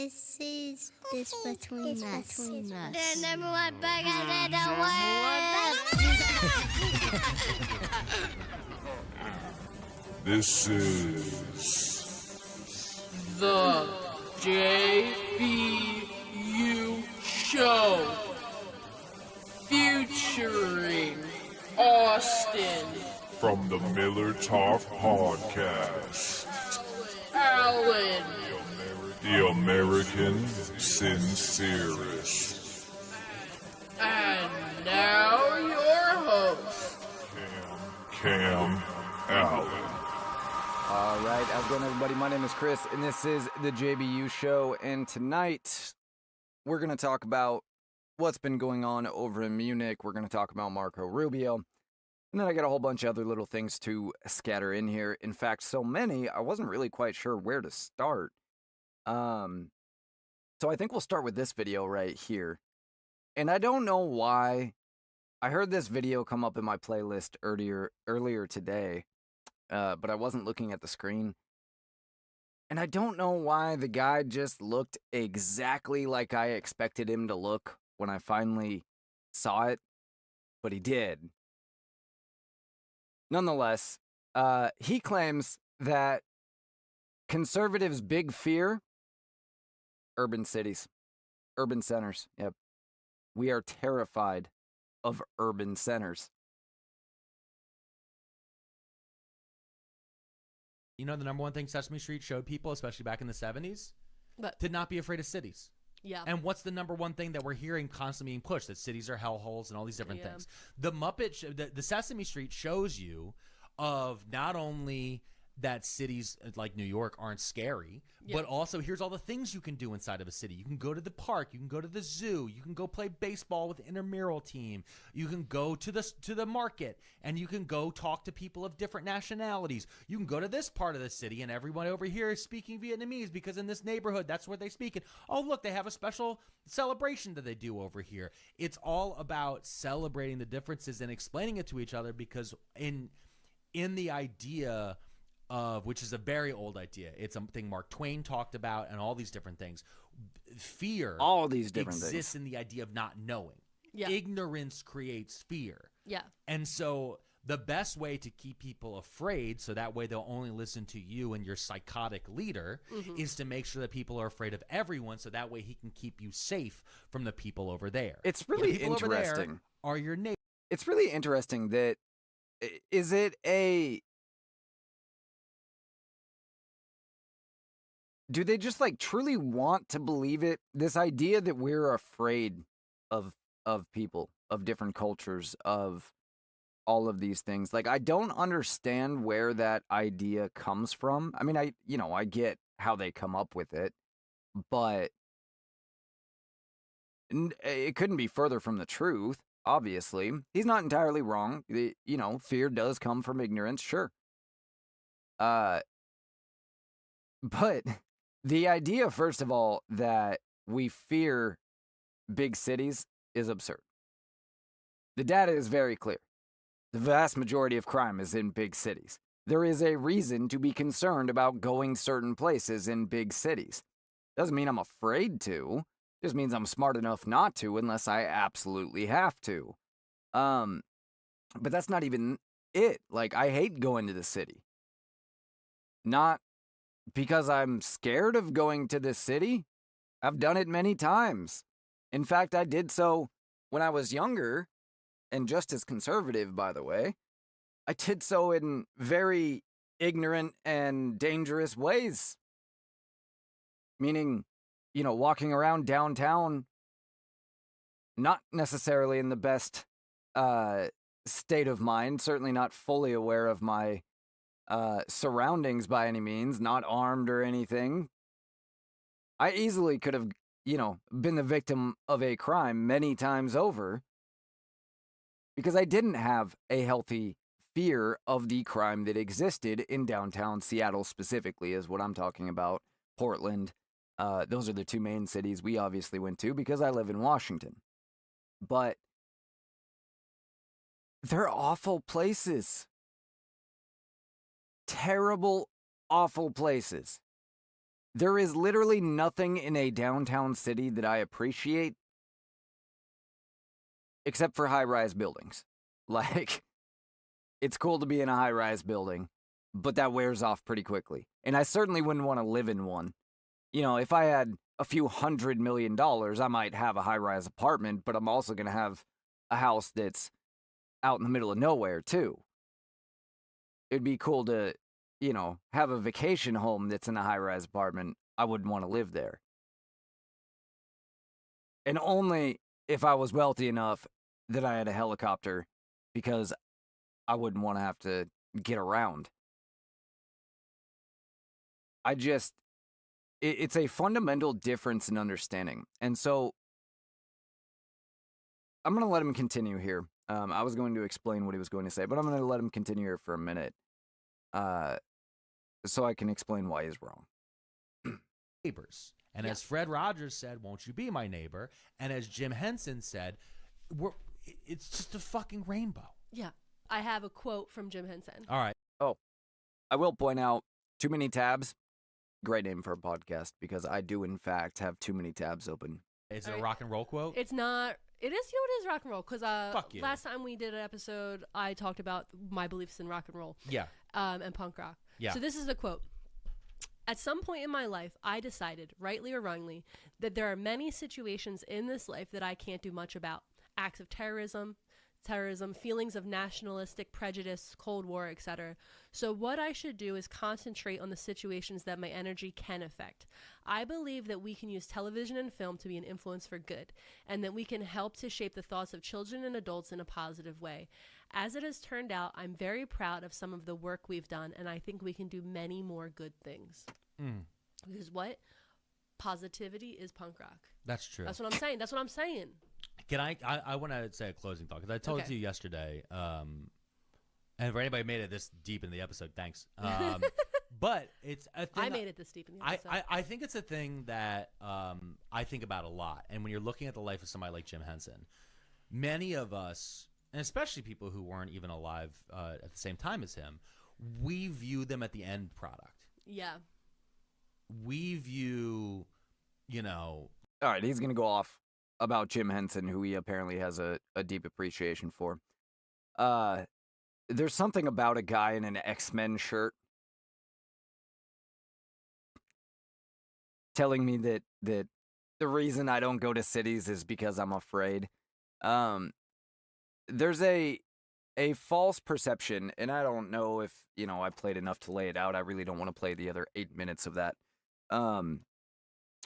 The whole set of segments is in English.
This is this between us. The number one podcast in the world. This is the JBU.Show featuring Austin from the Miller Talk Podcast. Allen, The American Sincerist. and now your host, Cam Allen. All right, how's it going, everybody? My name is Chris, and this is the JBU.Show, and tonight we're going to talk about what's been going on over in Munich. We're going to talk about Marco Rubio, and then I got a whole bunch of other little things to scatter in here. In fact, so many, I wasn't really quite sure where to start. So I think we'll start with this video right here, and I don't know why. I heard this video come up in my playlist earlier today. But I wasn't looking at the screen. And I don't know why the guy just looked exactly like I expected him to look when I finally saw it, but he did. Nonetheless, he claims that conservatives' big fear, urban cities, urban centers. Yep. We are terrified of urban centers. You know, the number one thing Sesame Street showed people, especially back in the 70s? What? To not be afraid of cities. Yeah. And what's the number one thing that we're hearing constantly being pushed? That cities are hellholes and all these different things. The the Sesame Street shows you of not only that cities like New York aren't scary, but also here's all the things you can do inside of a city. You can go to the park, you can go to the zoo, you can go play baseball with the intramural team, you can go to the market, and you can go talk to people of different nationalities. You can go to this part of the city, and everyone over here is speaking Vietnamese because in this neighborhood, that's where they speak it. Oh, look, they have a special celebration that they do over here. It's all about celebrating the differences and explaining it to each other, because in the idea of, which is a very old idea, it's something Mark Twain talked about and all these different things. Fear All these different exists things. in the idea of not knowing. Yeah. Ignorance creates fear. Yeah. And so the best way to keep people afraid, so that way they'll only listen to you and your psychotic leader, is to make sure that people are afraid of everyone, so that way he can keep you safe from the people over there. It's really The people over there interesting. are your neighbors. It's really interesting that, is it a... Do they just like truly want to believe it? This idea that we're afraid of people, of different cultures, of all of these things. Like, I don't understand where that idea comes from. I mean, I get how they come up with it, but it couldn't be further from the truth. Obviously, he's not entirely wrong. Fear does come from ignorance, sure. But the idea, first of all, that we fear big cities is absurd. The data is very clear. The vast majority of crime is in big cities. There is a reason to be concerned about going certain places in big cities. Doesn't mean I'm afraid to. Just means I'm smart enough not to unless I absolutely have to. But that's not even it. Like, I hate going to the city. Not because I'm scared of going to the city. I've done it many times. In fact, I did so when I was younger, and just as conservative, by the way. I did so in very ignorant and dangerous ways. Meaning, walking around downtown, not necessarily in the best state of mind, certainly not fully aware of my surroundings by any means, not armed or anything. I easily could have, been the victim of a crime many times over because I didn't have a healthy fear of the crime that existed in downtown Seattle specifically is what I'm talking about. Portland. Those are the two main cities we obviously went to because I live in Washington. But they're awful places. Terrible, awful places. There is literally nothing in a downtown city that I appreciate except for high-rise buildings. Like, it's cool to be in a high-rise building, but that wears off pretty quickly. And I certainly wouldn't want to live in one. You know, if I had a few $100 million, I might have a high-rise apartment, but I'm also going to have a house that's out in the middle of nowhere, too. It'd be cool to, you know, have a vacation home that's in a high-rise apartment. I wouldn't want to live there. And only if I was wealthy enough that I had a helicopter, because I wouldn't want to have to get around. It's a fundamental difference in understanding. And so I'm going to let him continue here. I was going to explain what he was going to say, but I'm going to let him continue here for a minute so I can explain why he's wrong. Neighbors. And as Fred Rogers said, won't you be my neighbor? And as Jim Henson said, it's just a fucking rainbow. Yeah. I have a quote from Jim Henson. All right. Oh, I will point out, Too Many Tabs, great name for a podcast, because I do, in fact, have too many tabs open. Is it a rock and roll quote? It's not. It is, it is rock and roll, because Fuck you. last time we did an episode, I talked about my beliefs in rock and roll. Yeah. And punk rock. Yeah. So this is the quote. At some point in my life, I decided, rightly or wrongly, that there are many situations in this life that I can't do much about. Acts of terrorism, feelings of nationalistic prejudice, Cold War, etc. So what I should do is concentrate on the situations that my energy can affect. I believe that we can use television and film to be an influence for good, and that we can help to shape the thoughts of children and adults in a positive way. As it has turned out, I'm very proud of some of the work we've done, and I think we can do many more good things. Because what? Positivity is punk rock. That's true. That's what I'm saying. That's what I'm saying. Can I want to say a closing thought, because I told it to you yesterday, and for anybody who made it this deep in the episode, thanks. But it's a thing. I made it this deep in the episode. I think it's a thing that I think about a lot. And when you're looking at the life of somebody like Jim Henson, many of us, and especially people who weren't even alive at the same time as him, we view them at the end product. Yeah. We view, you know... All right, he's going to go off about Jim Henson, who he apparently has a deep appreciation for. There's something about a guy in an X-Men shirt telling me that the reason I don't go to cities is because I'm afraid. There's a false perception, and I don't know if, you know, I played enough to lay it out. I really don't want to play the other 8 minutes of that.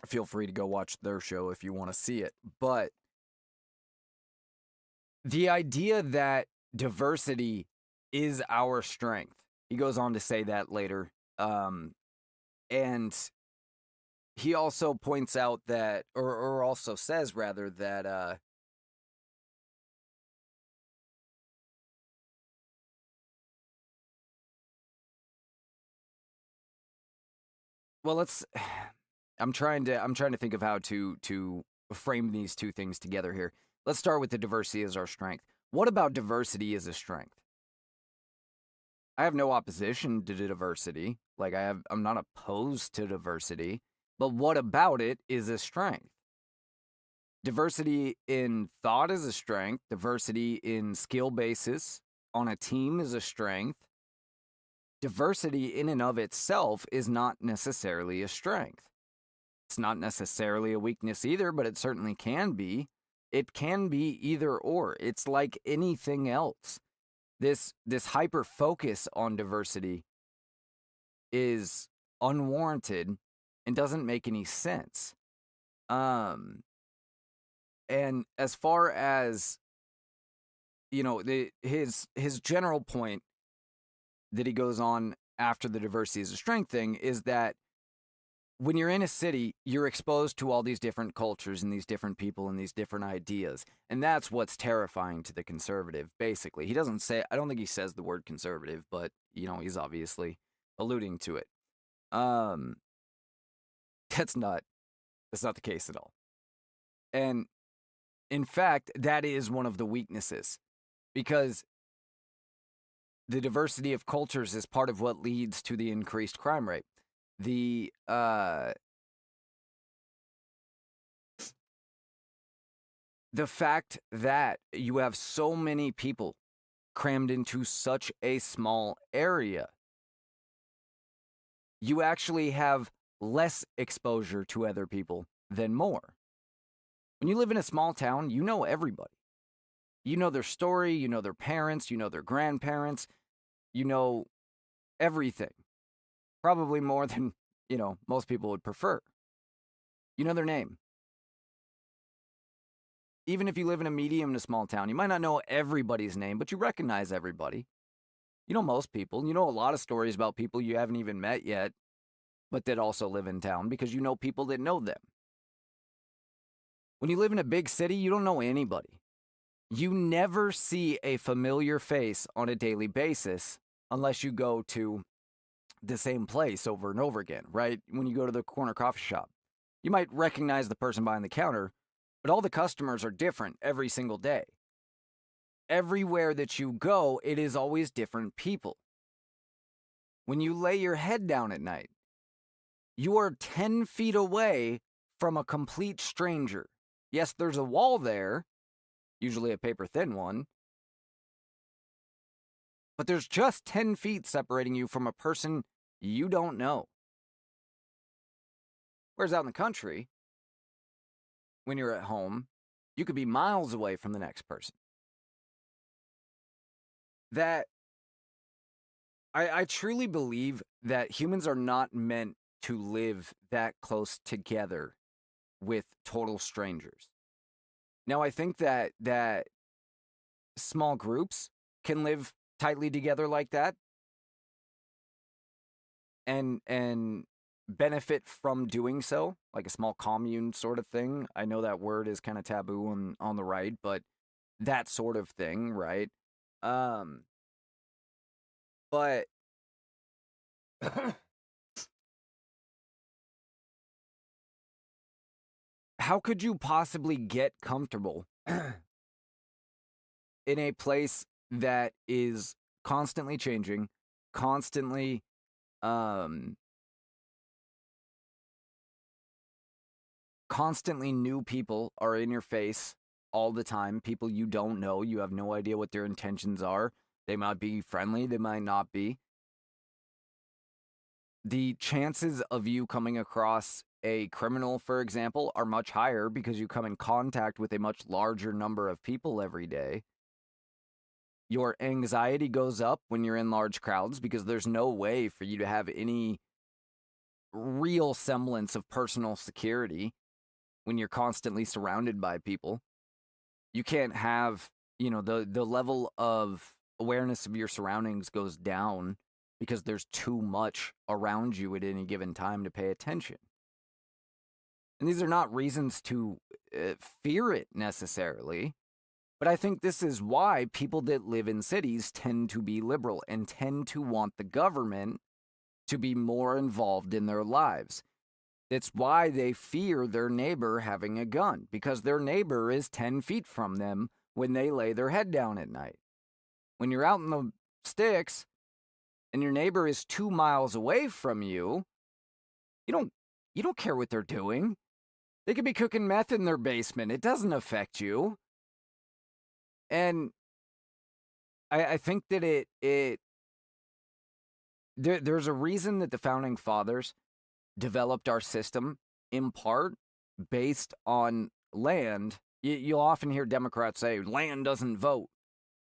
Feel free to go watch their show if you want to see it. But the idea that diversity is our strength, he goes on to say that later. And he also points out that, or also says rather, that well, I'm trying to think of how to frame these two things together here. Let's start with the diversity as our strength. What about diversity as a strength? I have no opposition to diversity. Like, I'm not opposed to diversity. But what about it is a strength? Diversity in thought is a strength. Diversity in skill basis on a team is a strength. Diversity in and of itself is not necessarily a strength. It's not necessarily a weakness either, but it certainly can be. It can be either or. It's like anything else. This hyper focus on diversity is unwarranted and doesn't make any sense. And as far as, you know, his general point that he goes on after the diversity is a strength thing is that when you're in a city, you're exposed to all these different cultures and these different people and these different ideas. And that's what's terrifying to the conservative, basically. He doesn't say, I don't think he says the word conservative, but, you know, he's obviously alluding to it. That's not the case at all. And in fact, that is one of the weaknesses, because the diversity of cultures is part of what leads to the increased crime rate. the fact that you have so many people crammed into such a small area, you actually have less exposure to other people than more. When you live in a small town, you know everybody. You know their story, you know their parents, you know their grandparents, you know everything. Probably more than, most people would prefer. You know their name. Even if you live in a medium to small town, you might not know everybody's name, but you recognize everybody. You know most people. You know a lot of stories about people you haven't even met yet, but that also live in town because you know people that know them. When you live in a big city, you don't know anybody. You never see a familiar face on a daily basis unless you go to the same place over and over again, right? When you go to the corner coffee shop, you might recognize the person behind the counter, but all the customers are different every single day. Everywhere that you go, it is always different people. When you lay your head down at night, you are 10 feet away from a complete stranger. Yes, there's a wall there, usually a paper-thin one, but there's just 10 feet separating you from a person you don't know. Whereas out in the country, when you're at home, you could be miles away from the next person. That I truly believe that humans are not meant to live that close together with total strangers. Now, I think that small groups can live tightly together like that and benefit from doing so, like a small commune sort of thing. I know that word is kind of taboo on the right, but that sort of thing, right? But how could you possibly get comfortable in a place that is constantly changing, constantly new people are in your face all the time, people you don't know, you have no idea what their intentions are. They might be friendly, they might not be. The chances of you coming across a criminal, for example, are much higher because you come in contact with a much larger number of people every day. Your anxiety goes up when you're in large crowds because there's no way for you to have any real semblance of personal security when you're constantly surrounded by people. You can't have, the level of awareness of your surroundings goes down because there's too much around you at any given time to pay attention. And these are not reasons to fear it necessarily, but I think this is why people that live in cities tend to be liberal and tend to want the government to be more involved in their lives. It's why they fear their neighbor having a gun, because their neighbor is 10 feet from them when they lay their head down at night. When you're out in the sticks and your neighbor is 2 miles away from you, you don't care what they're doing. They could be cooking meth in their basement. It doesn't affect you. And I think that there's a reason that the founding fathers developed our system in part based on land. You'll often hear Democrats say, land doesn't vote.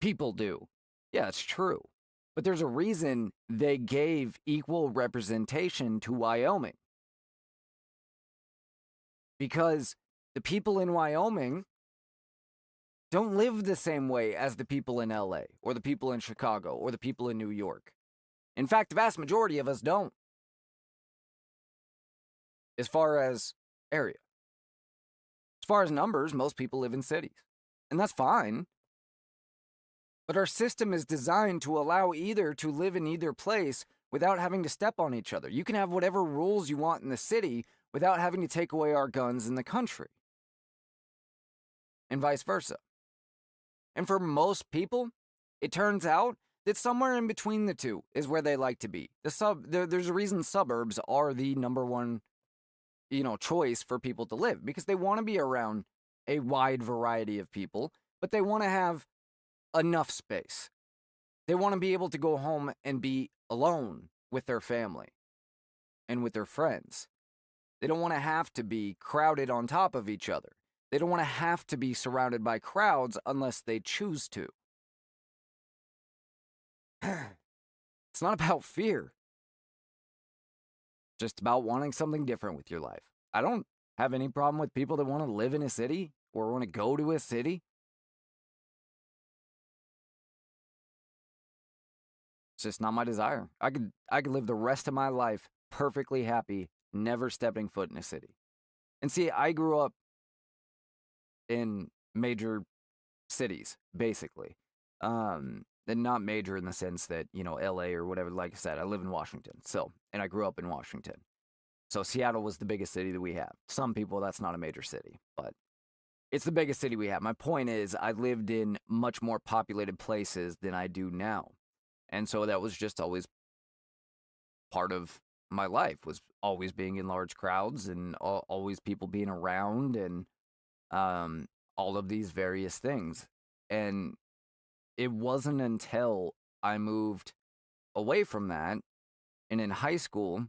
People do. Yeah, it's true. But there's a reason they gave equal representation to Wyoming. Because the people in Wyoming don't live the same way as the people in LA, or the people in Chicago, or the people in New York. In fact, the vast majority of us don't. As far as area. As far as numbers, most people live in cities. And that's fine. But our system is designed to allow either to live in either place without having to step on each other. You can have whatever rules you want in the city without having to take away our guns in the country. And vice versa. And for most people, it turns out that somewhere in between the two is where they like to be. There's a reason suburbs are the number one, choice for people to live, because they want to be around a wide variety of people, but they want to have enough space. They want to be able to go home and be alone with their family and with their friends. They don't want to have to be crowded on top of each other. They don't want to have to be surrounded by crowds unless they choose to. It's not about fear. Just about wanting something different with your life. I don't have any problem with people that want to live in a city or want to go to a city. It's just not my desire. I could live the rest of my life perfectly happy, never stepping foot in a city. And see, I grew up in major cities, basically. And not major in the sense that, LA or whatever. Like I said, I live in Washington. And I grew up in Washington. So Seattle was the biggest city that we have. Some people, that's not a major city, but it's the biggest city we have. My point is, I lived in much more populated places than I do now. And so that was just always part of my life, was always being in large crowds and always people being around and all of these various things. And it wasn't until I moved away from that, and in high school,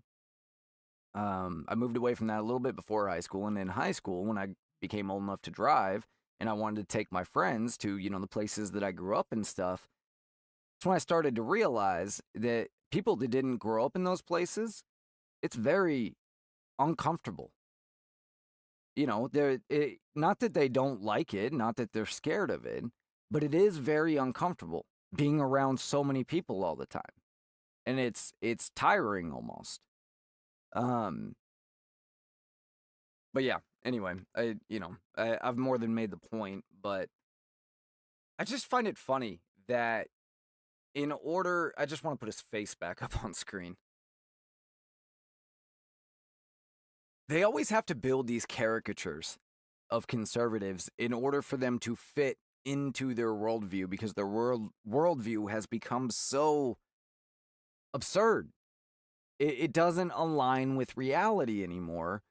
I moved away from that a little bit before high school, and in high school, when I became old enough to drive, and I wanted to take my friends to, the places that I grew up and stuff, that's when I started to realize that people that didn't grow up in those places, it's very uncomfortable. Not that they don't like it, not that they're scared of it, but it is very uncomfortable being around so many people all the time. And it's tiring almost. But yeah, anyway, I've more than made the point, but I just find it funny that I just want to put his face back up on screen. They always have to build these caricatures of conservatives in order for them to fit into their worldview, because their worldview has become so absurd. It doesn't align with reality anymore,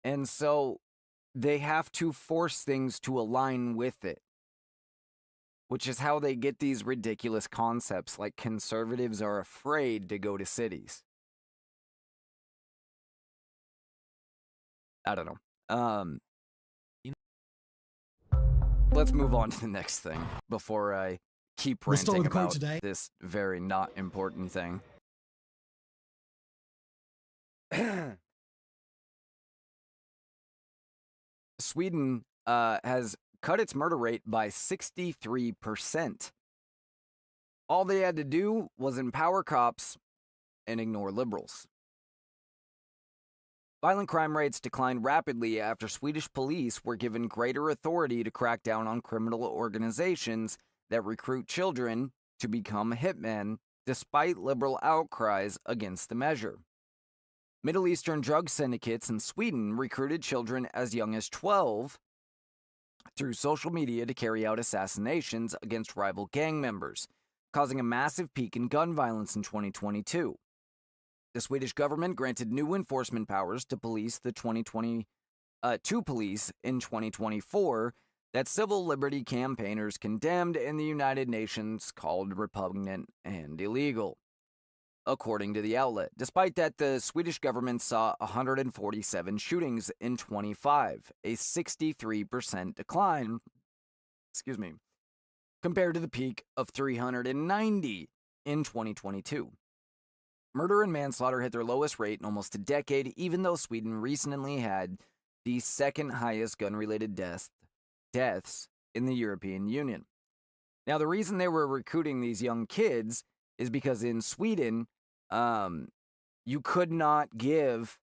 and so they have to force things to align with it, which is how they get these ridiculous concepts like conservatives are afraid to go to cities. I don't know. Let's move on to the next thing before I keep ranting about this very not important thing. Sweden has cut its murder rate by 63%. All they had to do was empower cops and ignore liberals. Violent crime rates declined rapidly after Swedish police were given greater authority to crack down on criminal organizations that recruit children to become hitmen, despite liberal outcries against the measure. Middle Eastern drug syndicates in Sweden recruited children as young as 12 through social media to carry out assassinations against rival gang members, causing a massive peak in gun violence in 2022. The Swedish government granted new enforcement powers to police in 2024 that civil liberty campaigners condemned and the United Nations called repugnant and illegal, according to the outlet. Despite that, the Swedish government saw 147 shootings in 25, a 63% decline, compared to the peak of 390 in 2022. Murder and manslaughter hit their lowest rate in almost a decade, even though Sweden recently had the second highest gun-related deaths in the European Union. Now, the reason they were recruiting these young kids is because in Sweden, you could not give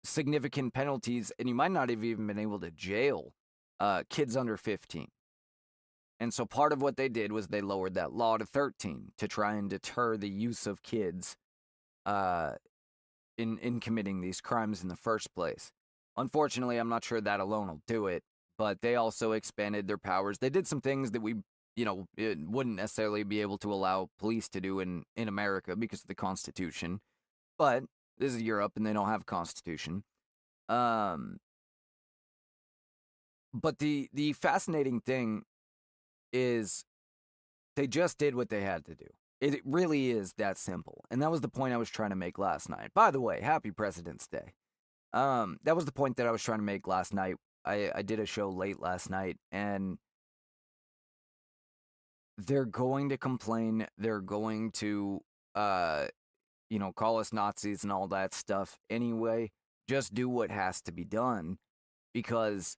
significant penalties, and you might not have even been able to jail kids under 15. And so part of what they did was they lowered that law to 13 to try and deter the use of kids in committing these crimes in the first place. Unfortunately, I'm not sure that alone will do it, but they also expanded their powers. They did some things that we, it wouldn't necessarily be able to allow police to do in America because of the Constitution. But this is Europe, and they don't have a Constitution. But the fascinating thing is they just did what they had to do. It really is that simple. And that was the point I was trying to make last night. By the way, happy President's Day. That was the point that I was trying to make last night. I did a show late last night, and they're going to complain. They're going to, call us Nazis and all that stuff anyway. Just do what has to be done, because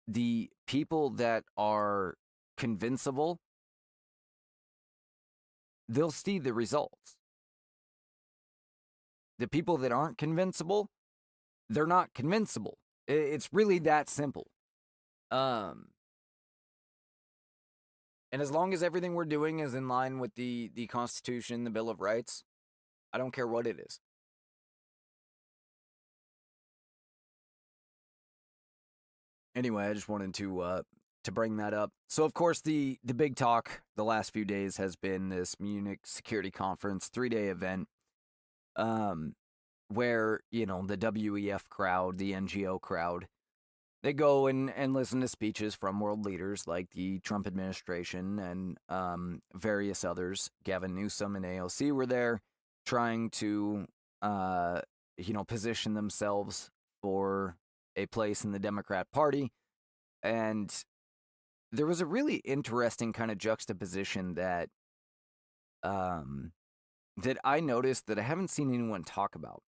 the people that are convincible, they'll see the results. The people that aren't convincible, they're not convincible. It's really that simple. And as long as everything we're doing is in line with the Constitution, the Bill of Rights, I don't care what it is. Anyway, I just wanted to bring that up. So, of course, the big talk the last few days has been this Munich Security Conference, 3-day event, where, the WEF crowd, the NGO crowd, they go and listen to speeches from world leaders like the Trump administration and various others. Gavin Newsom and AOC were there trying to, position themselves for a place in the Democrat Party. And there was a really interesting kind of juxtaposition that I noticed that I haven't seen anyone talk about.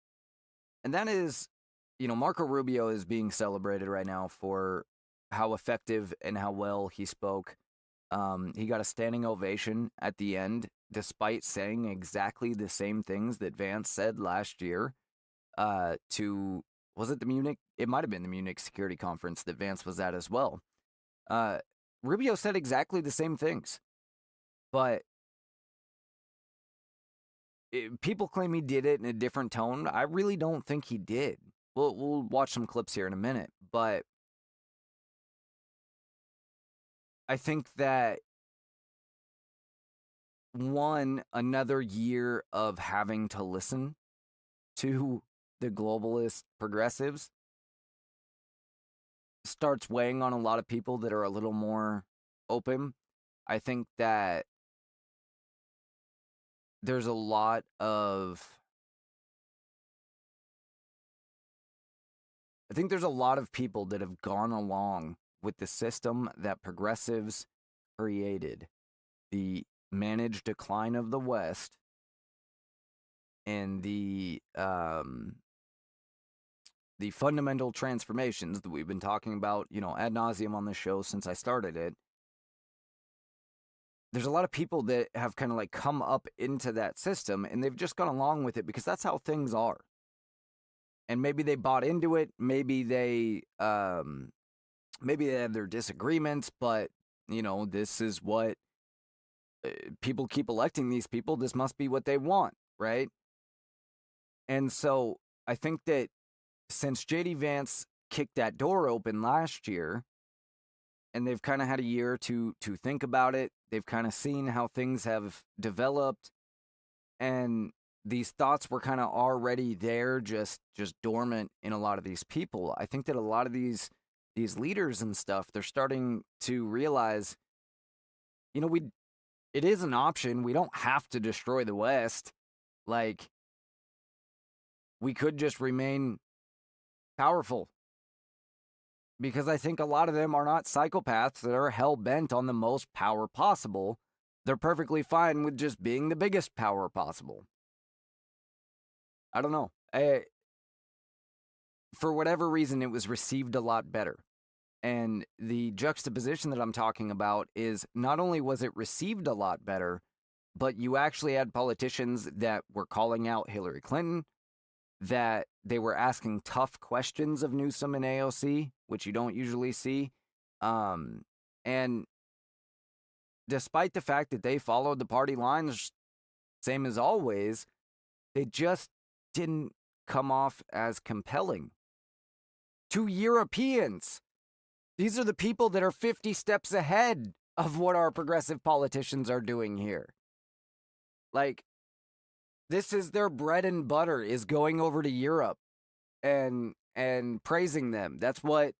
And that is, Marco Rubio is being celebrated right now for how effective and how well he spoke. He got a standing ovation at the end, despite saying exactly the same things that Vance said last year was it the Munich? It might have been the Munich Security Conference that Vance was at as well. Rubio said exactly the same things, but people claim he did it in a different tone. I really don't think he did. We'll watch some clips here in a minute, but I think that another year of having to listen to the globalist progressives starts weighing on a lot of people that are a little more open. I think that there's a lot of people that have gone along with the system that progressives created, the managed decline of the West and the fundamental transformations that we've been talking about, ad nauseum on the show since I started it. There's a lot of people that have kind of like come up into that system and they've just gone along with it because that's how things are. And maybe they bought into it. Maybe they have their disagreements, but this is what people keep electing these people. This must be what they want, right? And so I think that since J.D. Vance kicked that door open last year, and they've kind of had a year to think about it, they've kind of seen how things have developed, and these thoughts were kind of already there, just dormant in a lot of these people. I think that a lot of these leaders and stuff, they're starting to realize, it is an option. We don't have to destroy the West. Like, we could just remain powerful. Because I think a lot of them are not psychopaths that are hell-bent on the most power possible. They're perfectly fine with just being the biggest power possible. I don't know. For whatever reason, it was received a lot better. And the juxtaposition that I'm talking about is not only was it received a lot better, but you actually had politicians that were calling out Hillary Clinton, that they were asking tough questions of Newsom and AOC, which you don't usually see. And despite the fact that they followed the party lines, same as always, they just didn't come off as compelling to Europeans. These are the people that are 50 steps ahead of what our progressive politicians are doing here. Like, this is their bread and butter, is going over to Europe and praising them. That's what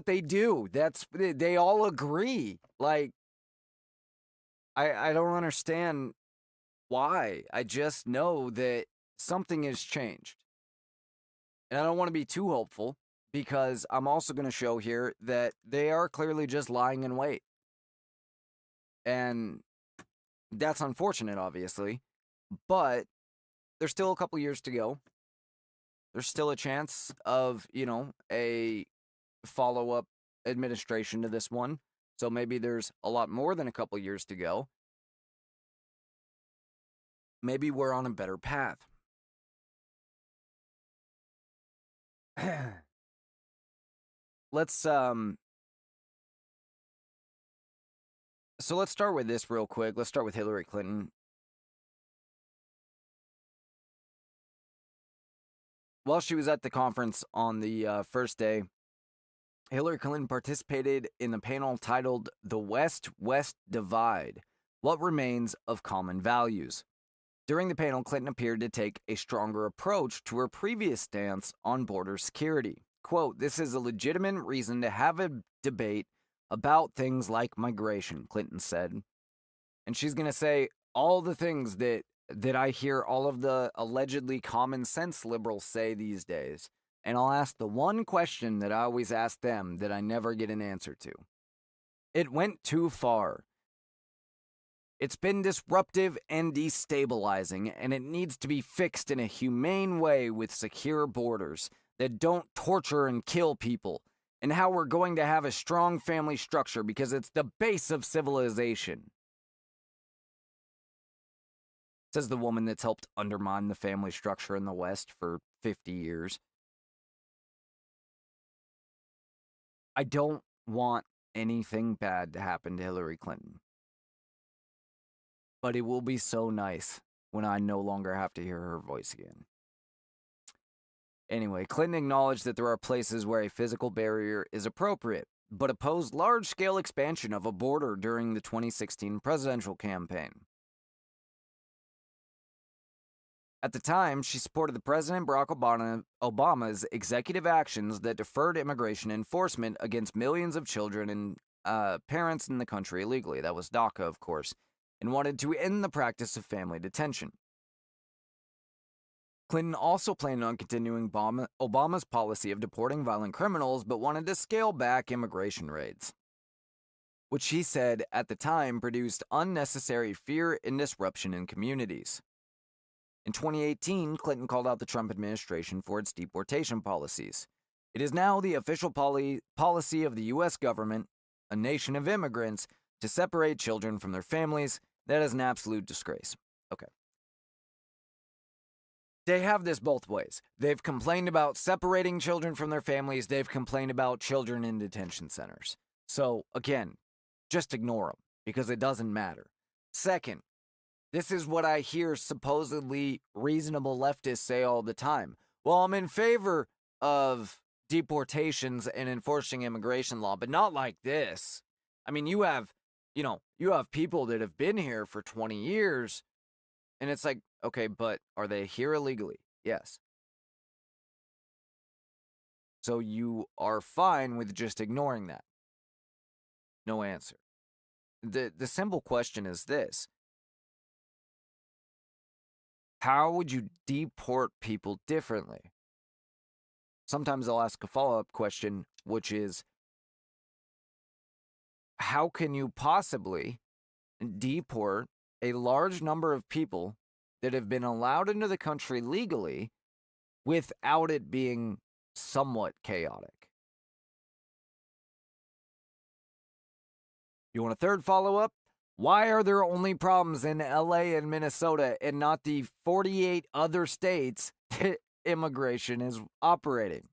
they do. They all agree. Like, I don't understand why. I just know that something has changed. And I don't want to be too hopeful, because I'm also going to show here that they are clearly just lying in wait. And that's unfortunate, obviously. But there's still a couple years to go. There's still a chance of, a follow-up administration to this one. So maybe there's a lot more than a couple years to go. Maybe we're on a better path. Let's so let's start with this real quick. Let's start with Hillary Clinton. While she was at the conference on the first day, Hillary Clinton participated in the panel titled "The West-West Divide: What Remains of Common Values." During the panel, Clinton appeared to take a stronger approach to her previous stance on border security. Quote, "This is a legitimate reason to have a debate about things like migration," Clinton said. And she's going to say all the things that I hear all of the allegedly common sense liberals say these days. And I'll ask the one question that I always ask them that I never get an answer to. It went too far. It's been disruptive and destabilizing, and it needs to be fixed in a humane way with secure borders that don't torture and kill people, and how we're going to have a strong family structure because it's the base of civilization. Says the woman that's helped undermine the family structure in the West for 50 years. I don't want anything bad to happen to Hillary Clinton. But it will be so nice when I no longer have to hear her voice again. Anyway, Clinton acknowledged that there are places where a physical barrier is appropriate, but opposed large-scale expansion of a border during the 2016 presidential campaign. At the time, she supported the President Barack Obama's executive actions that deferred immigration enforcement against millions of children and parents in the country illegally. That was DACA, of course, and wanted to end the practice of family detention. Clinton also planned on continuing Obama's policy of deporting violent criminals, but wanted to scale back immigration raids, which she said at the time produced unnecessary fear and disruption in communities. In 2018, Clinton called out the Trump administration for its deportation policies. It is now the official policy of the U.S. government, a nation of immigrants, to separate children from their families. That is an absolute disgrace. Okay. They have this both ways. They've complained about separating children from their families. They've complained about children in detention centers. So, again, just ignore them because it doesn't matter. Second, this is what I hear supposedly reasonable leftists say all the time. Well, I'm in favor of deportations and enforcing immigration law, but not like this. I mean, you have people that have been here for 20 years, and it's like, okay, but are they here illegally? Yes. So you are fine with just ignoring that. No answer. The simple question is this. How would you deport people differently? Sometimes I'll ask a follow-up question, which is, how can you possibly deport a large number of people that have been allowed into the country legally without it being somewhat chaotic? You want a third follow-up? Why are there only problems in LA and Minnesota and not the 48 other states that immigration is operating?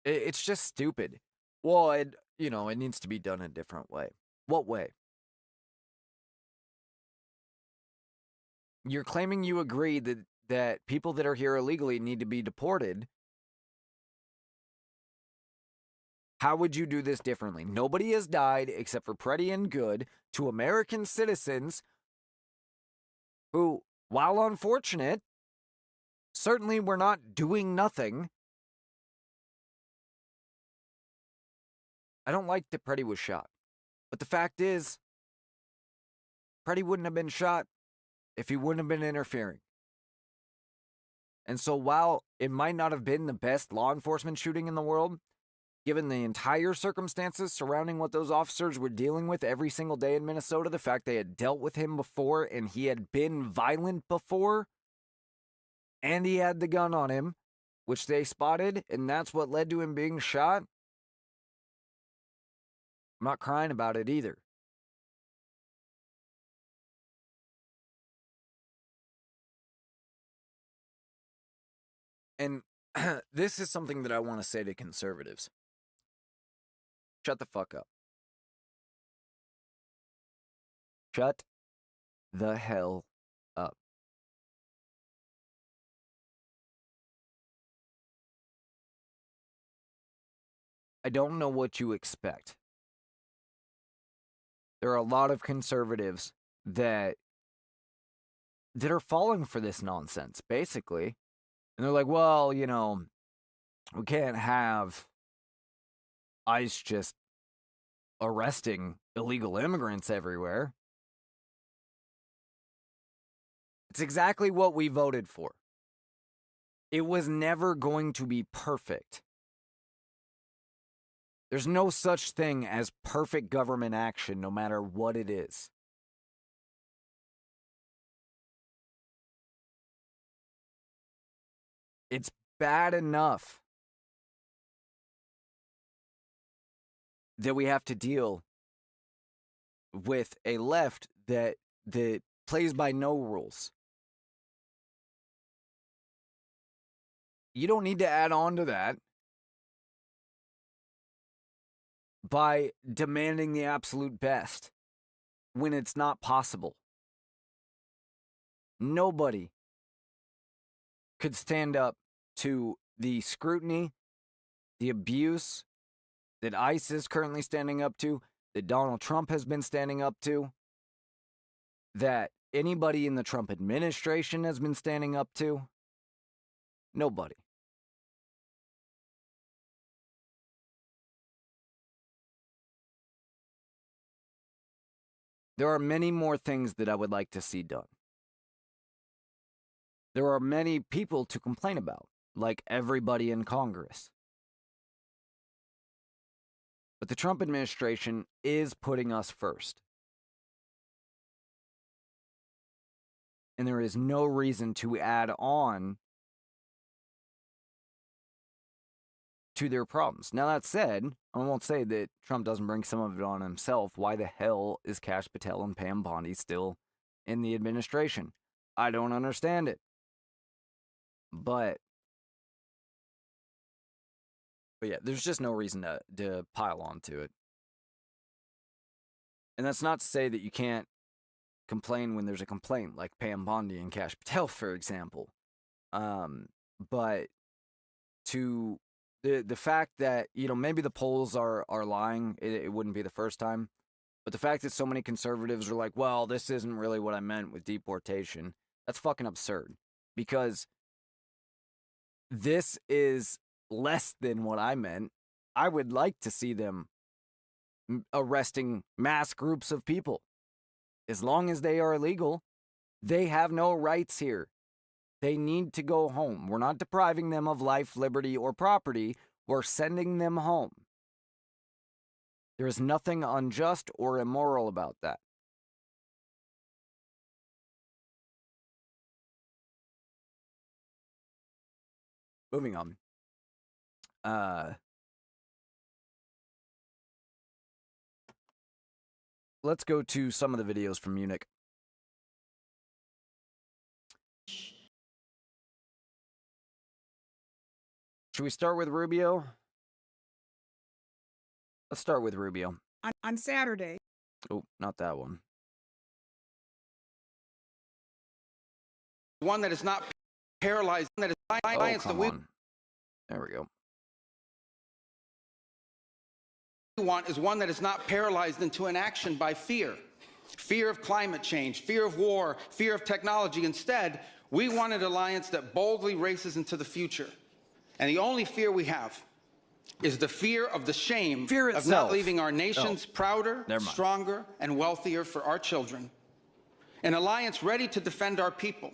It's just stupid. Well, it needs to be done a different way. What way? You're claiming you agree that people that are here illegally need to be deported, How would you do this differently? Nobody has died except for Pretty and Good, two American citizens who, while unfortunate, certainly were not doing nothing. I don't like that Pretty was shot. But the fact is, Pretty wouldn't have been shot if he wouldn't have been interfering. And so while it might not have been the best law enforcement shooting in the world, given the entire circumstances surrounding what those officers were dealing with every single day in Minnesota, the fact they had dealt with him before and he had been violent before, and he had the gun on him, which they spotted, and that's what led to him being shot, I'm not crying about it either. And this is something that I want to say to conservatives. Shut the fuck up. Shut the hell up. I don't know what you expect. There are a lot of conservatives that are falling for this nonsense, basically. And they're like, well, you know, we can't have ICE just arresting illegal immigrants everywhere. It's exactly what we voted for. It was never going to be perfect. There's no such thing as perfect government action, no matter what it is. It's bad enough that we have to deal with a left that plays by no rules. You don't need to add on to that by demanding the absolute best when it's not possible. Nobody could stand up to the scrutiny, the abuse that ICE is currently standing up to, that Donald Trump has been standing up to, that anybody in the Trump administration has been standing up to. Nobody. There are many more things that I would like to see done. There are many people to complain about, like everybody in Congress. But the Trump administration is putting us first. And there is no reason to add on to their problems. Now, that said, I won't say that Trump doesn't bring some of it on himself. Why the hell is Kash Patel and Pam Bondi still in the administration? I don't understand it. But yeah, there's just no reason to pile on to it. And that's not to say that you can't complain when there's a complaint, like Pam Bondi and Kash Patel, for example. But to the fact that, you know, maybe the polls are lying, it wouldn't be the first time. But the fact that so many conservatives are like, well, this isn't really what I meant with deportation, that's fucking absurd. Because this is less than what I meant. I would like to see them arresting mass groups of people. As long as they are illegal, they have no rights here. They need to go home. We're not depriving them of life, liberty, or property. We're sending them home. There is nothing unjust or immoral about that. Moving on. Let's go to some of the videos from Munich. Should we start with Rubio? Let's start with Rubio. On Saturday. Oh, not that one. One that is not paralyzed, that is science Come that we on. There we go. we want is one that is not paralyzed into inaction by fear. Fear of climate change, fear of war, fear of technology. Instead, we want an alliance that boldly races into the future. And the only fear we have is the fear of the shame of not leaving our nations prouder, stronger, and wealthier for our children. An alliance ready to defend our people,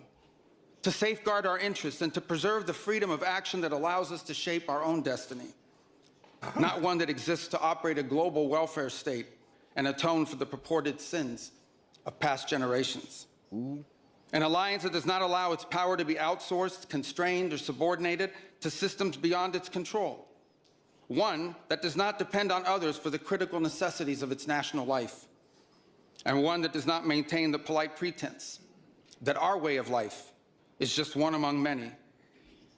to safeguard our interests, and to preserve the freedom of action that allows us to shape our own destiny. Not one that exists to operate a global welfare state and atone for the purported sins of past generations. An alliance that does not allow its power to be outsourced, constrained, or subordinated to systems beyond its control. One that does not depend on others for the critical necessities of its national life. And one that does not maintain the polite pretense that our way of life is just one among many,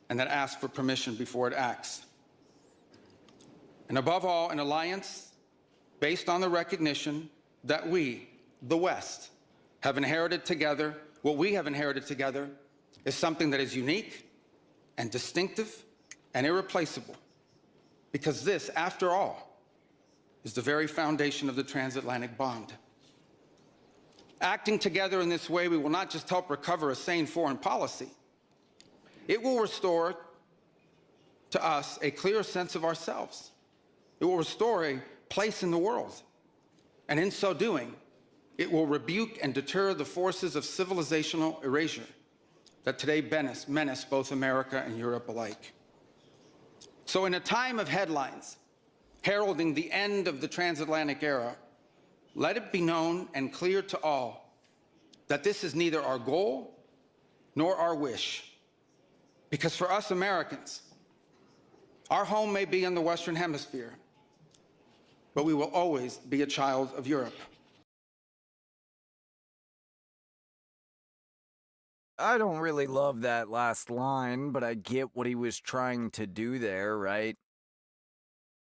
and that asks for permission before it acts. And above all, an alliance based on the recognition that we, the West, have inherited together. What we have inherited together is something that is unique and distinctive and irreplaceable. Because this, after all, is the very foundation of the transatlantic bond. Acting together in this way, we will not just help recover a sane foreign policy. It will restore to us a clearer sense of ourselves. It will restore a place in the world. And in so doing, it will rebuke and deter the forces of civilizational erasure that today menace both America and Europe alike. So in a time of headlines heralding the end of the transatlantic era, let it be known and clear to all that this is neither our goal nor our wish. Because for us Americans, our home may be in the Western Hemisphere, but we will always be a child of Europe. I don't really love that last line, but I get what he was trying to do there, right?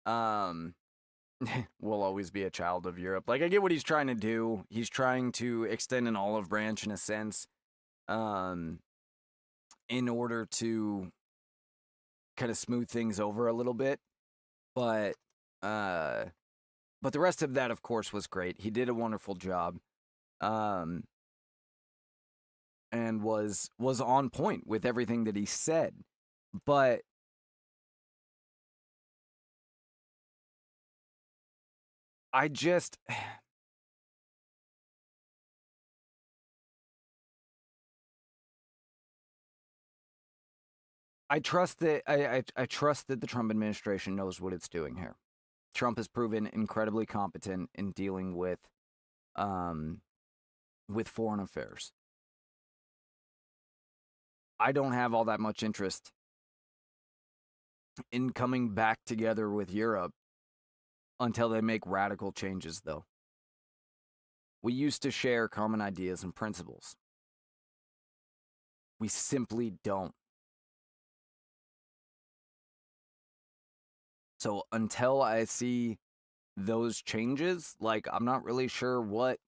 We'll always be a child of Europe. Like, I get what he's trying to do. He's trying to extend an olive branch in a sense, in order to kind of smooth things over a little bit. But the rest of that, of course, was great. He did a wonderful job. And was on point with everything that he said. But I just I trust that I trust that the Trump administration knows what it's doing here. Trump has proven incredibly competent in dealing with foreign affairs. I don't have all that much interest in coming back together with Europe until they make radical changes, though. We used to share common ideas and principles. We simply don't. So until I see those changes, like, I'm not really sure what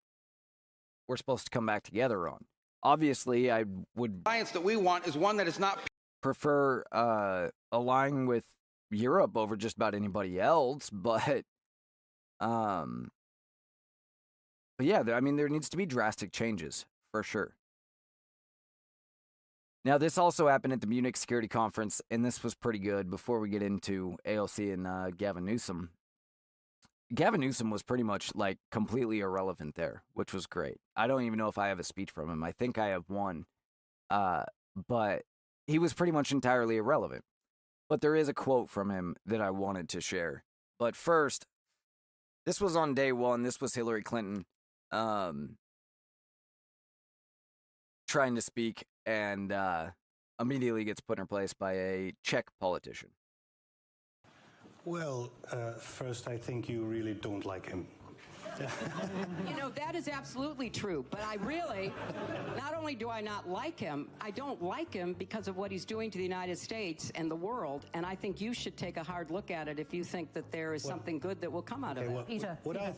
we're supposed to come back together on. Obviously, I would... The alliance that we want is one that is not... prefer aligning with Europe over just about anybody else, but yeah, I mean, there needs to be drastic changes, for sure. Now, this also happened at the Munich Security Conference, and this was pretty good before we get into AOC and Gavin Newsom. Gavin Newsom was pretty much, like, completely irrelevant there, which was great. I don't even know if I have a speech from him. I think I have one. But he was pretty much entirely irrelevant. But there is a quote from him that I wanted to share. But first, this was on day one. This was Hillary Clinton trying to speak and immediately gets put in her place by a Czech politician. Well, first, I think you really don't like him. You know, that is absolutely true. But I really, not only do I not like him, I don't like him because of what he's doing to the United States and the world. And I think you should take a hard look at it if you think that there is something good that will come out of it. What I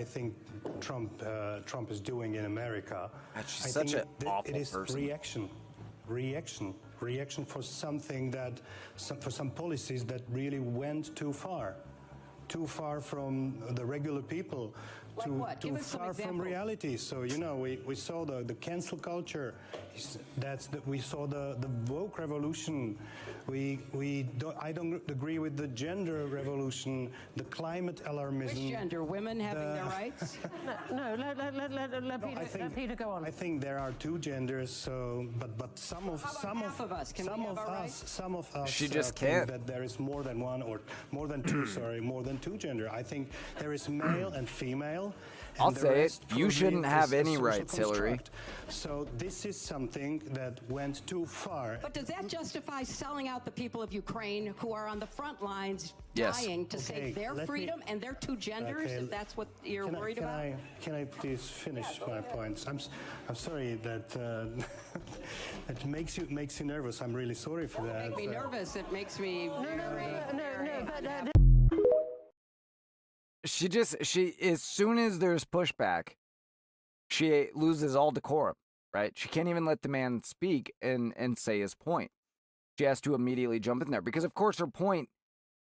think Trump is doing in America, She's such an awful person. Reaction for something that, for some policies that really went too far too far from the regular people, Like what? too Give us some far from examples. reality. So we saw the cancel culture. We saw the woke revolution. I don't agree with the gender revolution, the climate alarmism. Which gender? Women having their rights? No, let Peter go on. I think there are two genders. So, but some of half of us? Can we have our rights? some of us. She just think can't. that there is more than one or more than two. Sorry, more than two gender. I think there is male and female. and I'll the say it. rest You probably shouldn't is have a any social rights, Hillary. construct. So this is something that went too far. But does that justify selling out the people of Ukraine who are on the front lines Yes. dying to Okay, save their let me- freedom and their two genders, Okay, if that's what you're worried about? Can I please finish my points? I'm sorry that it makes you nervous. I'm really sorry for that. Make me nervous. It makes me very She as soon as there's pushback, she loses all decorum, right? She can't even let the man speak and say his point. She has to immediately jump in there because, of course, her point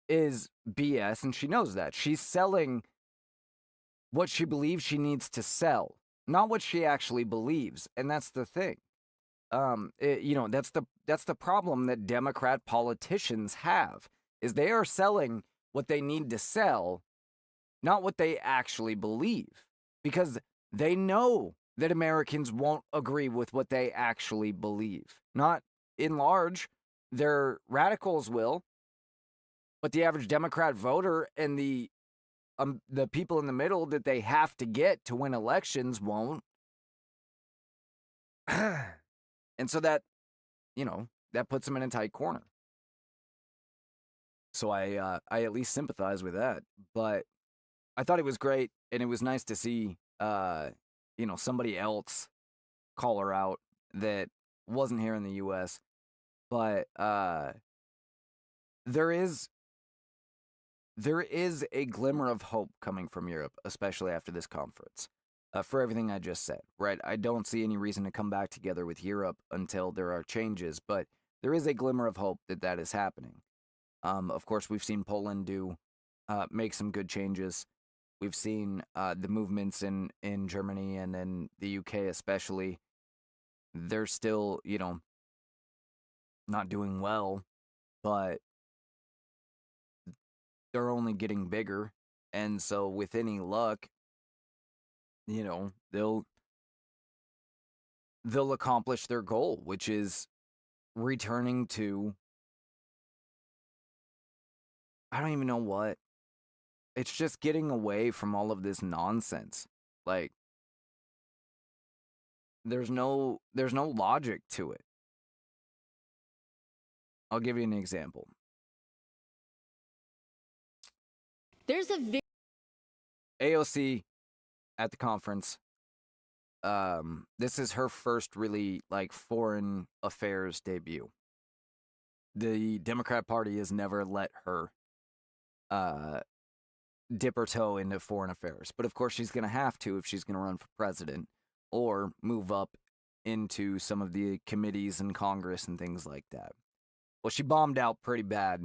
is BS, and she knows that. She's selling what she believes she needs to sell, not what she actually believes, and that's the thing. That's the problem that Democrat politicians have, is they are selling what they need to sell, not what they actually believe, because they know that Americans won't agree with what they actually believe. Not in large, their radicals will, but the average Democrat voter and the people in the middle that they have to get to win elections won't. And so that puts them in a tight corner. So I at least sympathize with that. But I thought it was great, and it was nice to see, somebody else call her out that wasn't here in the U.S. But there is a glimmer of hope coming from Europe, especially after this conference, for everything I just said, right? I don't see any reason to come back together with Europe until there are changes, but there is a glimmer of hope that is happening. Of course, we've seen Poland make some good changes. We've seen the movements in Germany and in the UK especially. They're still, not doing well, but they're only getting bigger. And so with any luck, they'll accomplish their goal, which is returning to, I don't even know what. It's just getting away from all of this nonsense. Like, there's no logic to it. I'll give you an example. There's a AOC at the conference. This is her first really foreign affairs debut. The Democrat Party has never let her dip her toe into foreign affairs. But of course she's going to have to if she's going to run for president or move up into some of the committees in Congress and things like that. Well, she bombed out pretty bad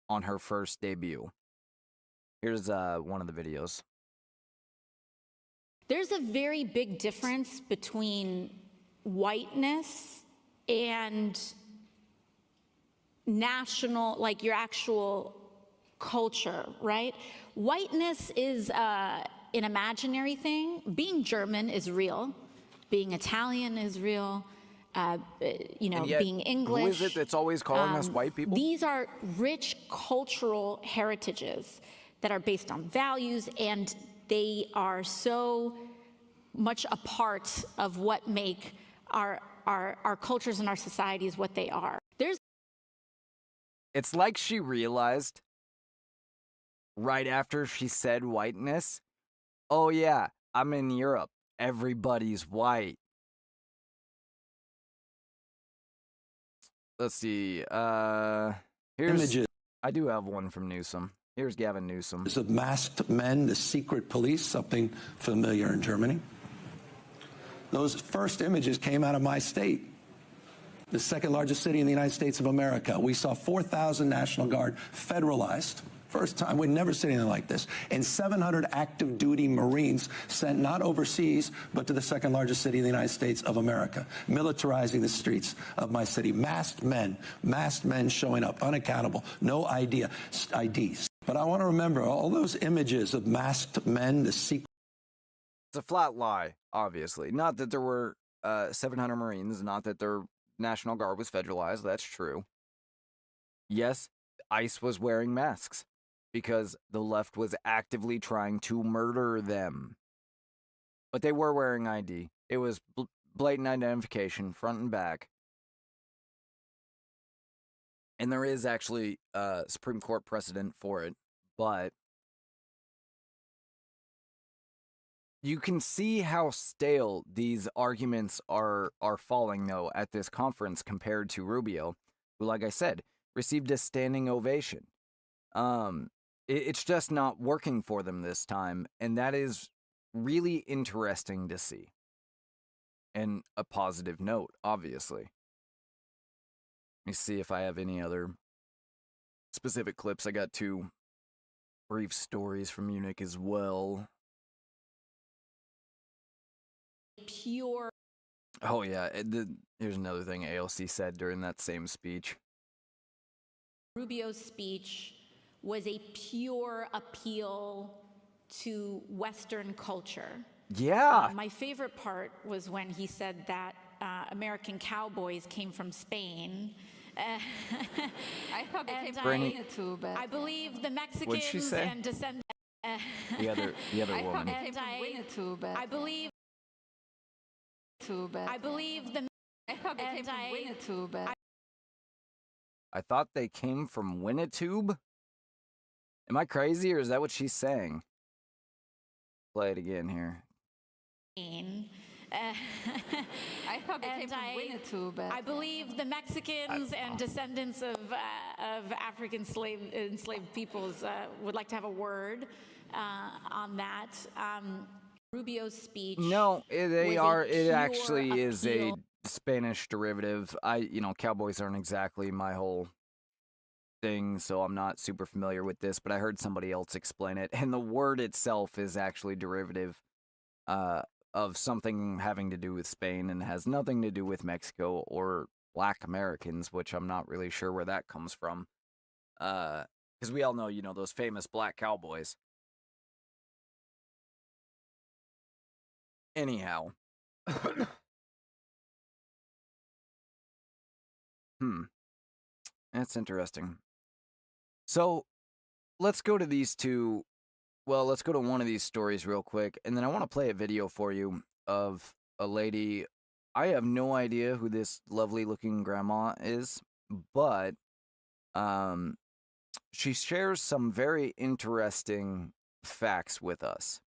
on her first debut. Here's one of the videos. There's a very big difference between whiteness and national, your actual culture, right? Whiteness is an imaginary thing. Being German is real. Being Italian is real. Being English. Who is it that's always calling us white people? These are rich cultural heritages that are based on values, and they are so much a part of what make our cultures and our societies what they are. It's like she realized right after she said whiteness, oh yeah, I'm in Europe. Everybody's white. Let's see. Here's Images. I do have one from Newsom. Here's Gavin Newsom. Of masked men, the secret police, something familiar in Germany. Those first images came out of my state, the second largest city in the United States of America. We saw 4,000 National Guard federalized First time, we'd never seen anything like this. And 700 active duty Marines sent not overseas, but to the second largest city in the United States of America, militarizing the streets of my city. Masked men showing up, unaccountable, no IDs. But I want to remember all those images of masked men, the secret. It's a flat lie, obviously. Not that there were 700 Marines, not that their National Guard was federalized. That's true. Yes, ICE was wearing masks because the left was actively trying to murder them. But they were wearing ID. It was blatant identification, front and back. And there is actually Supreme Court precedent for it, but you can see how stale these arguments are falling, though, at this conference compared to Rubio, who, like I said, received a standing ovation. It's just not working for them this time, and that is really interesting to see. And a positive note, obviously. Let me see if I have any other specific clips. I got 2 brief stories from Munich as well. Pure. Oh, yeah. Here's another thing AOC said during that same speech. Rubio's speech was a pure appeal to Western culture. Yeah. My favorite part was when he said that American cowboys came from Spain. I thought they came from Brittany, Winnetou, but I believe the Mexicans What'd she say? and descendants. The other I thought woman. they came from Winnetou, but I believe the I thought they came from Winnetou, but I thought they came from Winnetube? Am I crazy, or is that what she's saying? Play it again here. I thought they came from Winnetou, but I believe the Mexicans and descendants of African enslaved peoples would like to have a word on that. Rubio's speech. No, they are. It pure actually is a appeal. Spanish derivative. Cowboys aren't exactly my whole thing, so I'm not super familiar with this, but I heard somebody else explain it, and the word itself is actually derivative of something having to do with Spain and has nothing to do with Mexico or Black Americans, which I'm not really sure where that comes from. Because we all know, those famous black cowboys. Anyhow. That's interesting. So, let's go to these two. Well, let's go to one of these stories real quick, and then I want to play a video for you of a lady. I have no idea who this lovely-looking grandma is, but she shares some very interesting facts with us.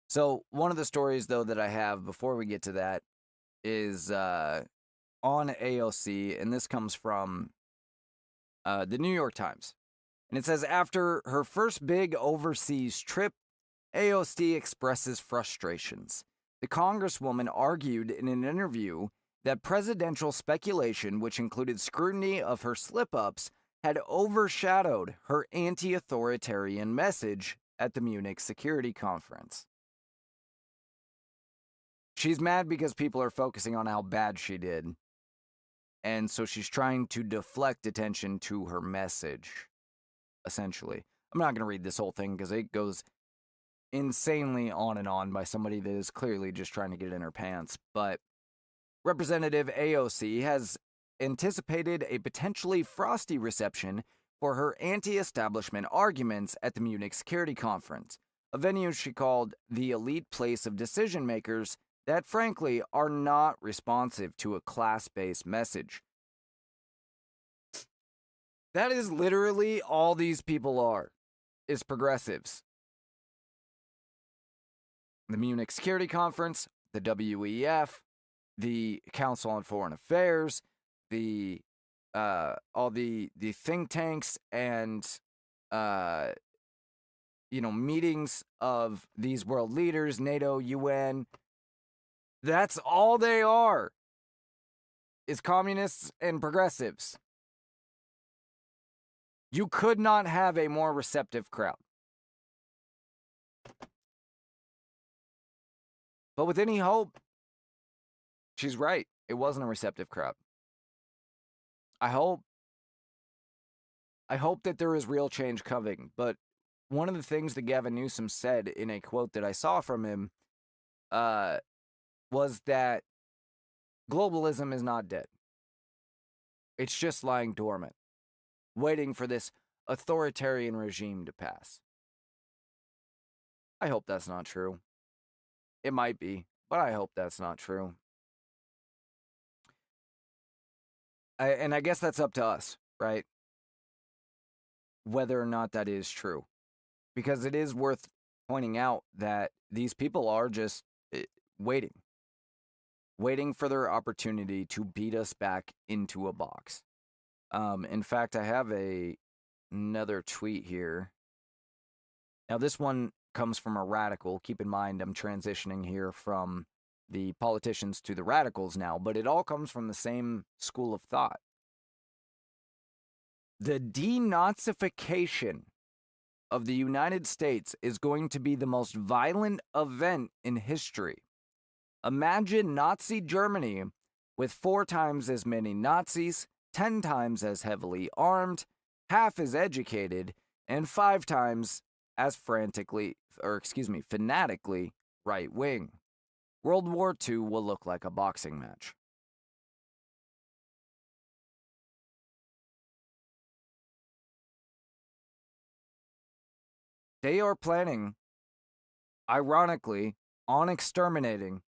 So, one of the stories, though, that I have before we get to that is on AOC, and this comes from the New York Times. And it says, after her first big overseas trip, AOC expresses frustrations. The Congresswoman argued in an interview that presidential speculation, which included scrutiny of her slip-ups, had overshadowed her anti-authoritarian message at the Munich Security Conference. She's mad because people are focusing on how bad she did. And so she's trying to deflect attention to her message, essentially. I'm not going to read this whole thing because it goes insanely on and on by somebody that is clearly just trying to get it in her pants. But Representative AOC has anticipated a potentially frosty reception for her anti-establishment arguments at the Munich Security Conference, a venue she called the elite place of decision makers that, frankly, are not responsive to a class-based message. That is literally all these people are, is progressives. The Munich Security Conference, the WEF, the Council on Foreign Affairs, all the think tanks and meetings of these world leaders, NATO, UN. That's all they are, is communists and progressives. You could not have a more receptive crowd. But with any hope, she's right. It wasn't a receptive crowd. I hope that there is real change coming. But one of the things that Gavin Newsom said in a quote that I saw from him was that globalism is not dead. It's just lying dormant, waiting for this authoritarian regime to pass. I hope that's not true. It might be, but I hope that's not true. And I guess that's up to us, right? Whether or not that is true. Because it is worth pointing out that these people are just waiting for their opportunity to beat us back into a box. In fact, I have another tweet here. Now, this one comes from a radical. Keep in mind, I'm transitioning here from the politicians to the radicals now, but it all comes from the same school of thought. The denazification of the United States is going to be the most violent event in history. Imagine Nazi Germany with 4 times as many Nazis, 10 times as heavily armed, half as educated, and 5 times as fanatically right-wing. World War II will look like a boxing match. They are planning, ironically, on exterminating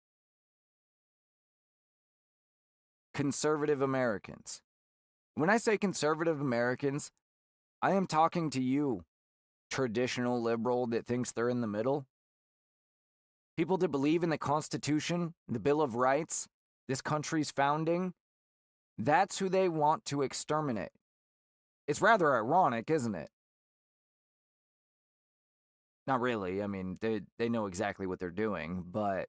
conservative Americans. When I say conservative Americans, I am talking to you, traditional liberal that thinks they're in the middle. People that believe in the Constitution, the Bill of Rights, this country's founding. That's who they want to exterminate. It's rather ironic, isn't it? Not really. I mean, they know exactly what they're doing, but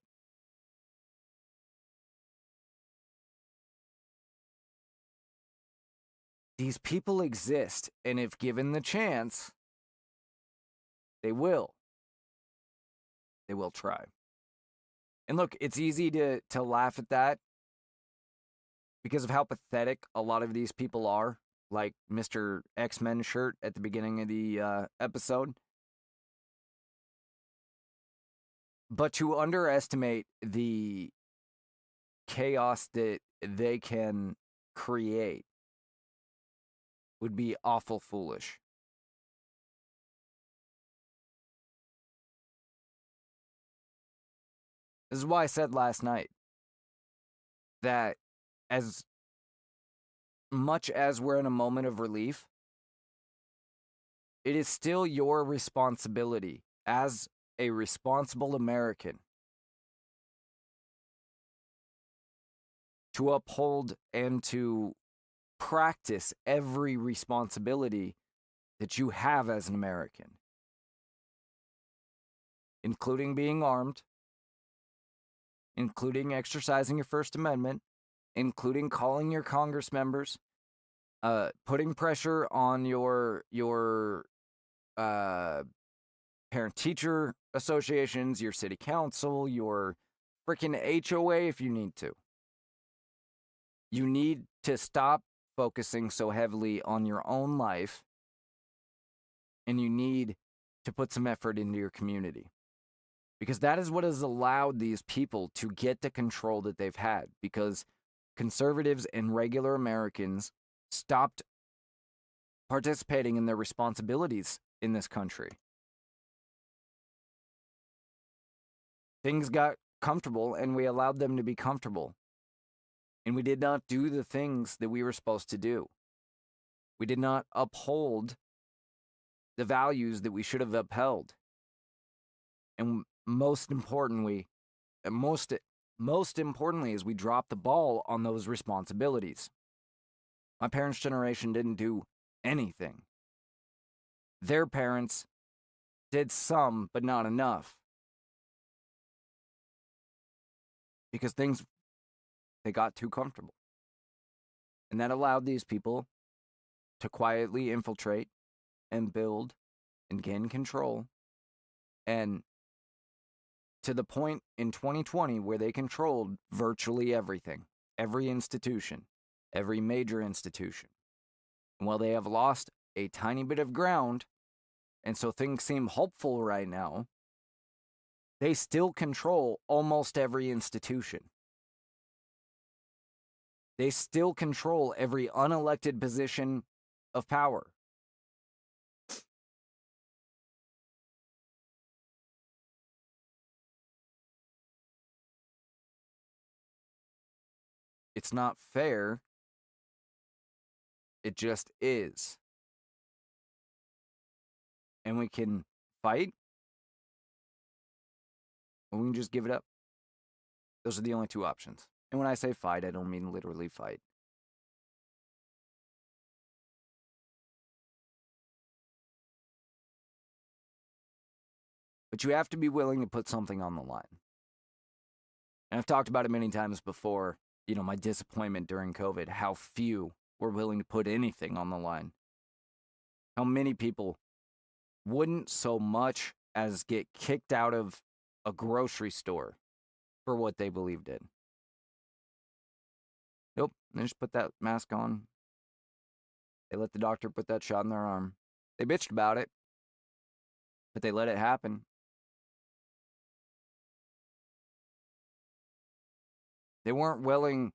these people exist, and if given the chance, they will. They will try. And look, it's easy to laugh at that because of how pathetic a lot of these people are, like Mr. X-Men shirt at the beginning of the episode. But to underestimate the chaos that they can create would be awful foolish. This is why I said last night that as much as we're in a moment of relief, it is still your responsibility as a responsible American to uphold and to practice every responsibility that you have as an American, including being armed, including exercising your First Amendment, including calling your Congress members, putting pressure on your parent-teacher associations, your city council, your freaking HOA if you need to. You need to stop focusing so heavily on your own life, and you need to put some effort into your community. Because that is what has allowed these people to get the control that they've had. Because conservatives and regular Americans stopped participating in their responsibilities in this country. Things got comfortable, and we allowed them to be comfortable. And we did not do the things that we were supposed to do. We did not uphold the values that we should have upheld. And most importantly, is we dropped the ball on those responsibilities. My parents' generation didn't do anything. Their parents did some, but not enough. Because they got too comfortable. And that allowed these people to quietly infiltrate and build and gain control, and to the point in 2020 where they controlled virtually everything, every institution, every major institution. And while they have lost a tiny bit of ground, and so things seem hopeful right now, they still control almost every institution. They still control every unelected position of power. It's not fair. It just is. And we can fight, or we can just give it up. Those are the only two options. And when I say fight, I don't mean literally fight. But you have to be willing to put something on the line. And I've talked about it many times before, my disappointment during COVID, how few were willing to put anything on the line. How many people wouldn't so much as get kicked out of a grocery store for what they believed in. Nope, they just put that mask on. They let the doctor put that shot in their arm. They bitched about it, but they let it happen. They weren't willing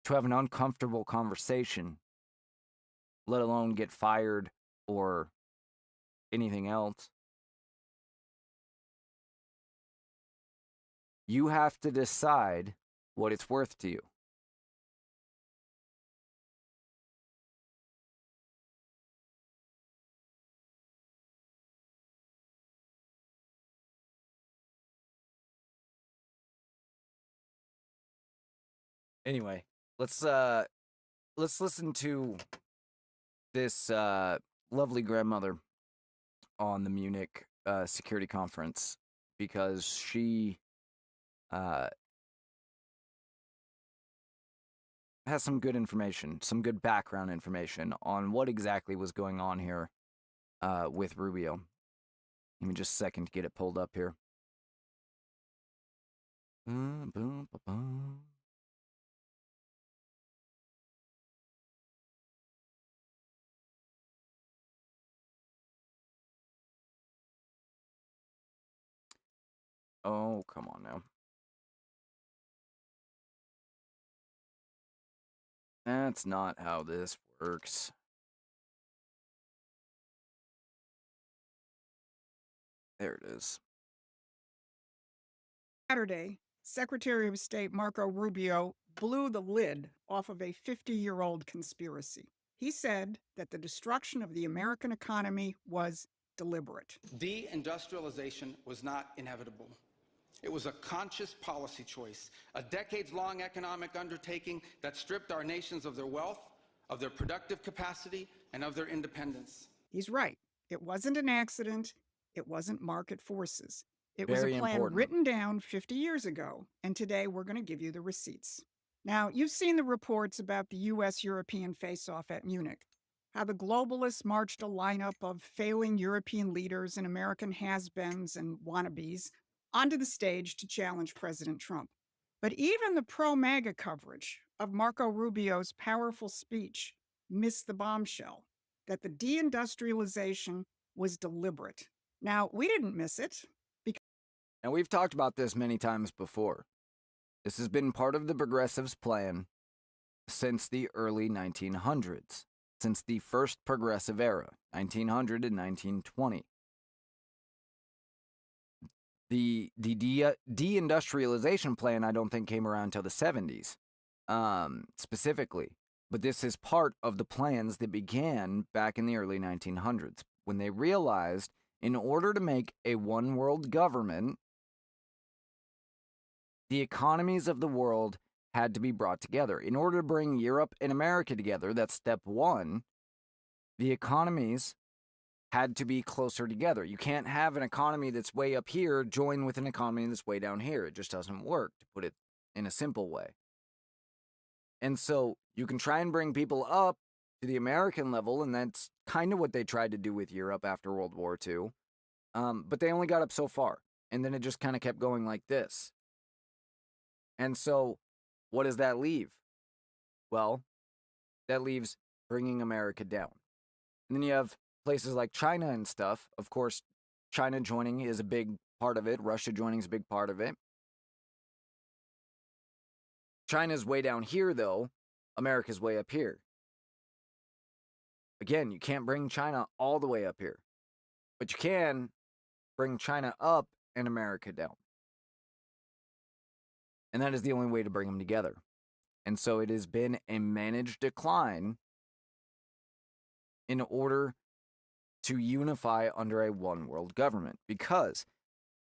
to have an uncomfortable conversation, let alone get fired or anything else. You have to decide what it's worth to you. Anyway, let's listen to this lovely grandmother on the Munich security conference, because she has some good information, some good background information on what exactly was going on here with Rubio. Give me just a second to get it pulled up here. Oh, come on now. That's not how this works. There it is. Saturday, Secretary of State Marco Rubio blew the lid off of a 50-year-old conspiracy. He said that the destruction of the American economy was deliberate. Deindustrialization was not inevitable. It was a conscious policy choice, a decades-long economic undertaking that stripped our nations of their wealth, of their productive capacity, and of their independence. He's right. It wasn't an accident. It wasn't market forces. It was Very a plan important. written down 50 years ago, and today we're going to give you the receipts. Now, you've seen the reports about the U.S.-European face-off at Munich, how the globalists marched a lineup of failing European leaders and American has-beens and wannabes onto the stage to challenge President Trump. But even the pro-MAGA coverage of Marco Rubio's powerful speech missed the bombshell that the deindustrialization was deliberate. Now, we didn't miss it. And we've talked about this many times before. This has been part of the progressives' plan since the early 1900s, since the first progressive era, 1900 and 1920. The deindustrialization plan, I don't think, came around until the 70s, specifically. But this is part of the plans that began back in the early 1900s, when they realized in order to make a one-world government, the economies of the world had to be brought together. In order to bring Europe and America together, that's step one, the economies had to be closer together. You can't have an economy that's way up here join with an economy that's way down here. It just doesn't work, to put it in a simple way. And so you can try and bring people up to the American level, and that's kind of what they tried to do with Europe after World War II. But they only got up so far, and then it just kind of kept going like this. And so, what does that leave? Well, that leaves bringing America down. And then you have places like China and stuff. Of course, China joining is a big part of it. Russia joining is a big part of it. China's way down here, though. America's way up here. Again, you can't bring China all the way up here. But you can bring China up and America down. And that is the only way to bring them together. And so it has been a managed decline in order to unify under a one world government. Because,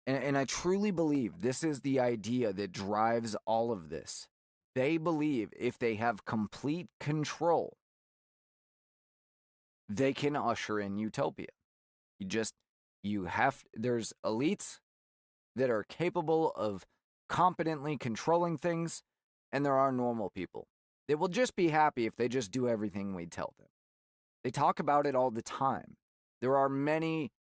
and I truly believe this is the idea that drives all of this. They believe if they have complete control, they can usher in utopia. There's elites that are capable of competently controlling things, and there are normal people. They will just be happy if they just do everything we tell them. They talk about it all the time. There are many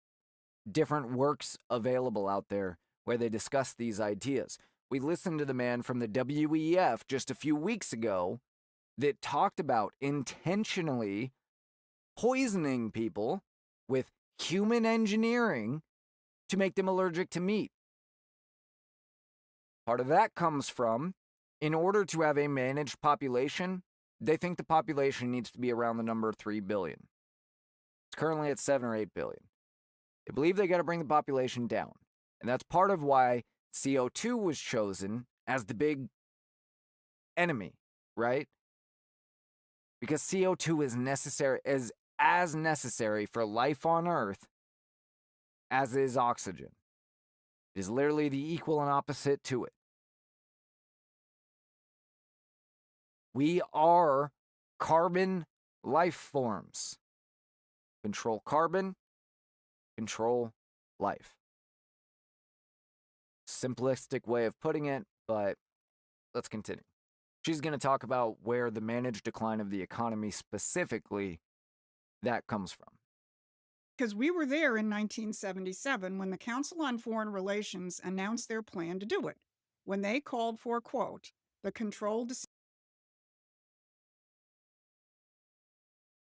different works available out there where they discuss these ideas. We listened to the man from the WEF just a few weeks ago that talked about intentionally poisoning people with human engineering to make them allergic to meat. Part of that comes from, in order to have a managed population, they think the population needs to be around the number 3 billion. It's currently at 7 or 8 billion. They believe they got to bring the population down. And that's part of why CO2 was chosen as the big enemy, right? Because CO2 is necessary, is as necessary for life on Earth as is oxygen. It is literally the equal and opposite to it. We are carbon life forms. Control carbon, control life. Simplistic way of putting it, but let's continue. She's going to talk about where the managed decline of the economy specifically that comes from. Because we were there in 1977 when the Council on Foreign Relations announced their plan to do it, when they called for, quote, the controlled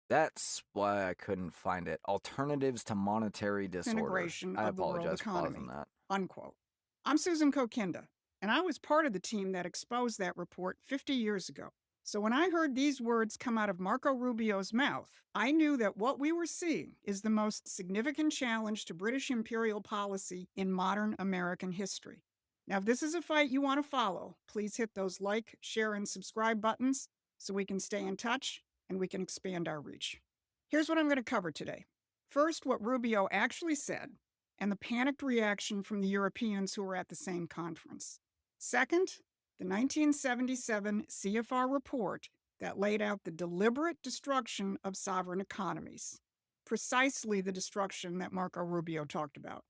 That's why I couldn't find it. Alternatives to monetary disorder. disintegration I of the world apologize for economy, pausing that. unquote. I'm Susan Kokinda, and I was part of the team that exposed that report 50 years ago. So when I heard these words come out of Marco Rubio's mouth, I knew that what we were seeing is the most significant challenge to British imperial policy in modern American history. Now, if this is a fight you want to follow, please hit those like, share, and subscribe buttons so we can stay in touch and we can expand our reach. Here's what I'm going to cover today. First, what Rubio actually said, and the panicked reaction from the Europeans who were at the same conference. Second, the 1977 CFR report that laid out the deliberate destruction of sovereign economies, precisely the destruction that Marco Rubio talked about.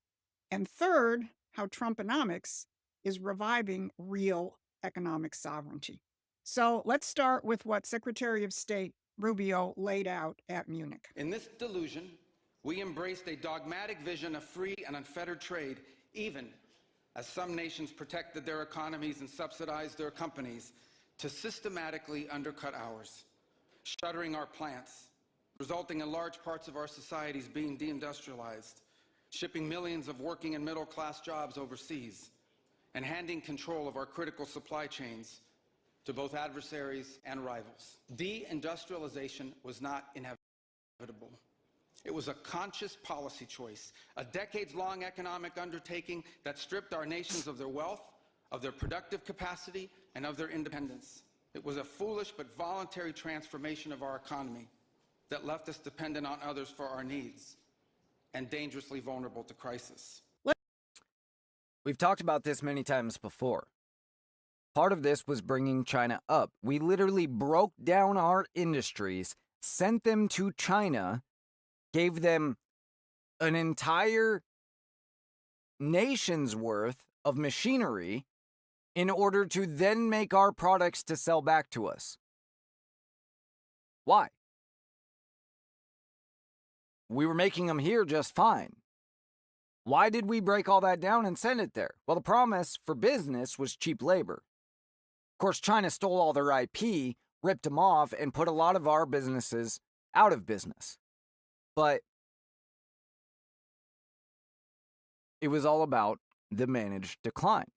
And third, how Trumponomics is reviving real economic sovereignty. So let's start with what Secretary of State Rubio laid out at Munich. In this delusion, we embraced a dogmatic vision of free and unfettered trade, even as some nations protected their economies and subsidized their companies to systematically undercut ours, shuttering our plants, resulting in large parts of our societies being deindustrialized, shipping millions of working and middle-class jobs overseas, and handing control of our critical supply chains to both adversaries and rivals. Deindustrialization was not inevitable. It was a conscious policy choice, a decades-long economic undertaking that stripped our nations of their wealth, of their productive capacity, and of their independence. It was a foolish but voluntary transformation of our economy that left us dependent on others for our needs and dangerously vulnerable to crisis. We've talked about this many times before. Part of this was bringing China up. We literally broke down our industries, sent them to China, gave them an entire nation's worth of machinery in order to then make our products to sell back to us. Why? we were making them here just fine. Why did we break all that down and send it there? Well, the promise for business was cheap labor. Of course, China stole all their IP, ripped them off, and put a lot of our businesses out of business. But it was all about the managed decline.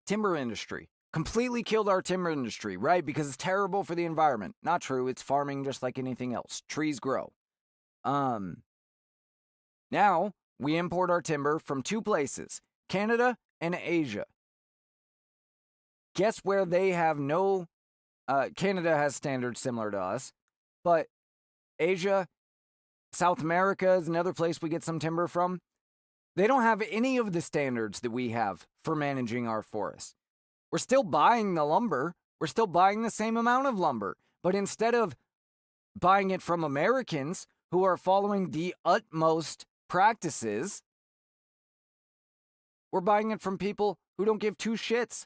Timber industry. Completely killed our timber industry, right? Because it's terrible for the environment. Not true. It's farming just like anything else. Trees grow. Now, we import our timber from two places, Canada and Asia. Guess where they have no... Canada has standards similar to us, but Asia, South America is another place we get some timber from. They don't have any of the standards that we have for managing our forests. We're still buying the lumber. We're still buying the same amount of lumber. But instead of buying it from Americans who are following the utmost practices, we're buying it from people who don't give two shits.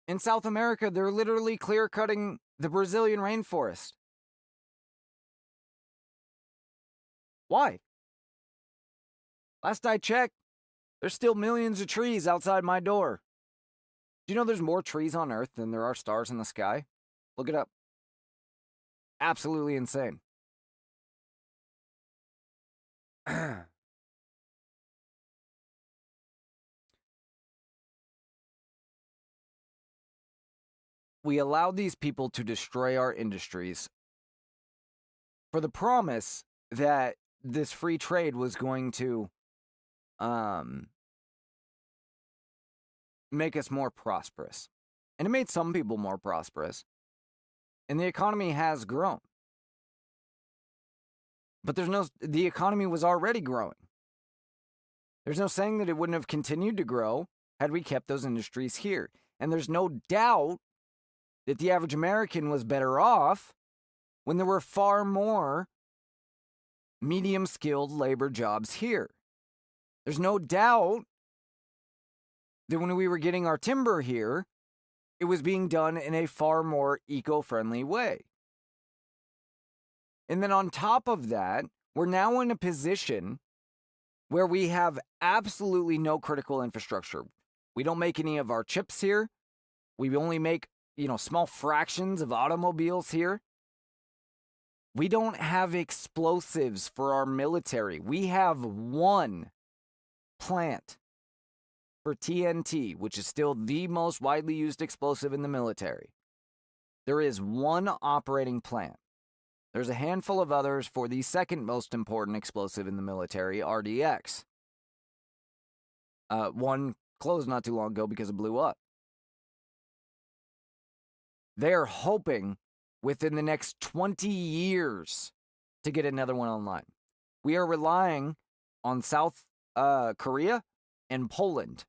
In South America, they're literally clear-cutting the Brazilian rainforest. Why? Last I checked, there's still millions of trees outside my door. Do you know there's more trees on Earth than there are stars in the sky? Look it up. Absolutely insane. We allowed these people to destroy our industries for the promise that this free trade was going to make us more prosperous. And it made some people more prosperous. And the economy has grown. But the economy was already growing. There's no saying that it wouldn't have continued to grow had we kept those industries here. And there's no doubt that the average American was better off when there were far more medium-skilled labor jobs here. There's no doubt that when we were getting our timber here, it was being done in a far more eco-friendly way. And then on top of that, we're now in a position where we have absolutely no critical infrastructure. We don't make any of our chips here. We only make, small fractions of automobiles here. We don't have explosives for our military. We have one plant for TNT, which is still the most widely used explosive in the military. There is one operating plant. There's a handful of others for the second most important explosive in the military, RDX. One closed not too long ago because it blew up. They're hoping within the next 20 years to get another one online. We are relying on South Korea and Poland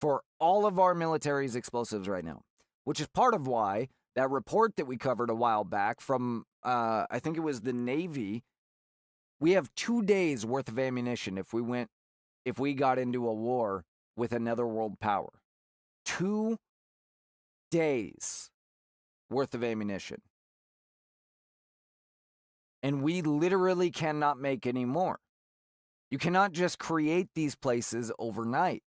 for all of our military's explosives right now, which is part of why that report that we covered a while back from, I think it was the Navy, we have 2 days worth of ammunition if we got into a war with another world power. 2 days worth of ammunition. And we literally cannot make any more. You cannot just create these places overnight.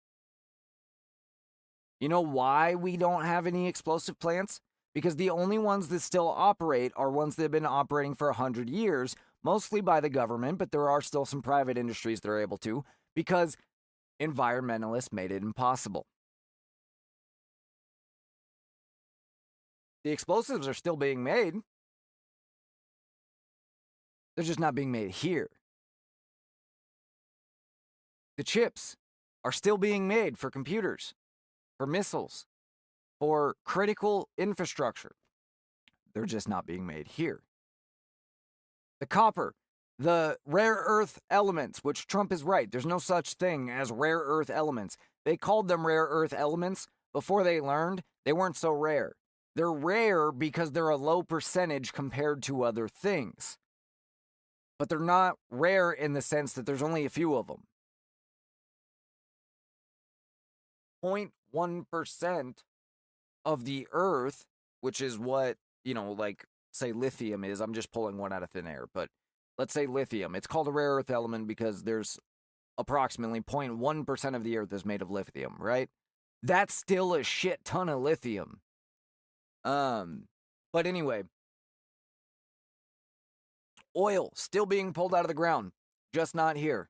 You know why we don't have any explosive plants? Because the only ones that still operate are ones that have been operating for 100 years, mostly by the government, but there are still some private industries that are able to, because environmentalists made it impossible. The explosives are still being made. They're just not being made here. The chips are still being made for computers, for missiles, for critical infrastructure. They're just not being made here. The copper, the rare earth elements, which Trump is right. There's no such thing as rare earth elements. They called them rare earth elements before they learned they weren't so rare. They're rare because they're a low percentage compared to other things. But they're not rare in the sense that there's only a few of them. 0.1% of the Earth, which is what, like say lithium is. I'm just pulling one out of thin air, but let's say lithium. It's called a rare earth element because there's approximately 0.1% of the earth is made of lithium, right? That's still a shit ton of lithium. But anyway, oil still being pulled out of the ground, just not here.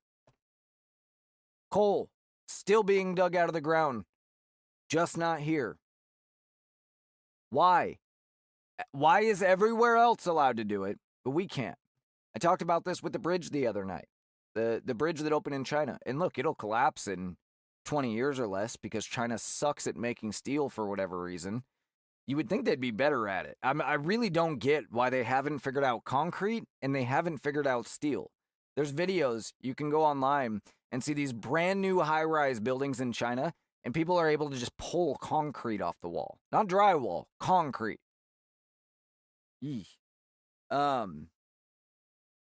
Coal still being dug out of the ground, just not here. Why? Why is everywhere else allowed to do it, but we can't? I talked about this with the bridge the other night. The bridge that opened in China. And look, it'll collapse in 20 years or less because China sucks at making steel for whatever reason. You would think they'd be better at it. I really don't get why they haven't figured out concrete and they haven't figured out steel. There's videos, you can go online and see these brand new high-rise buildings in China, and people are able to just pull concrete off the wall. Not drywall, concrete. Eesh.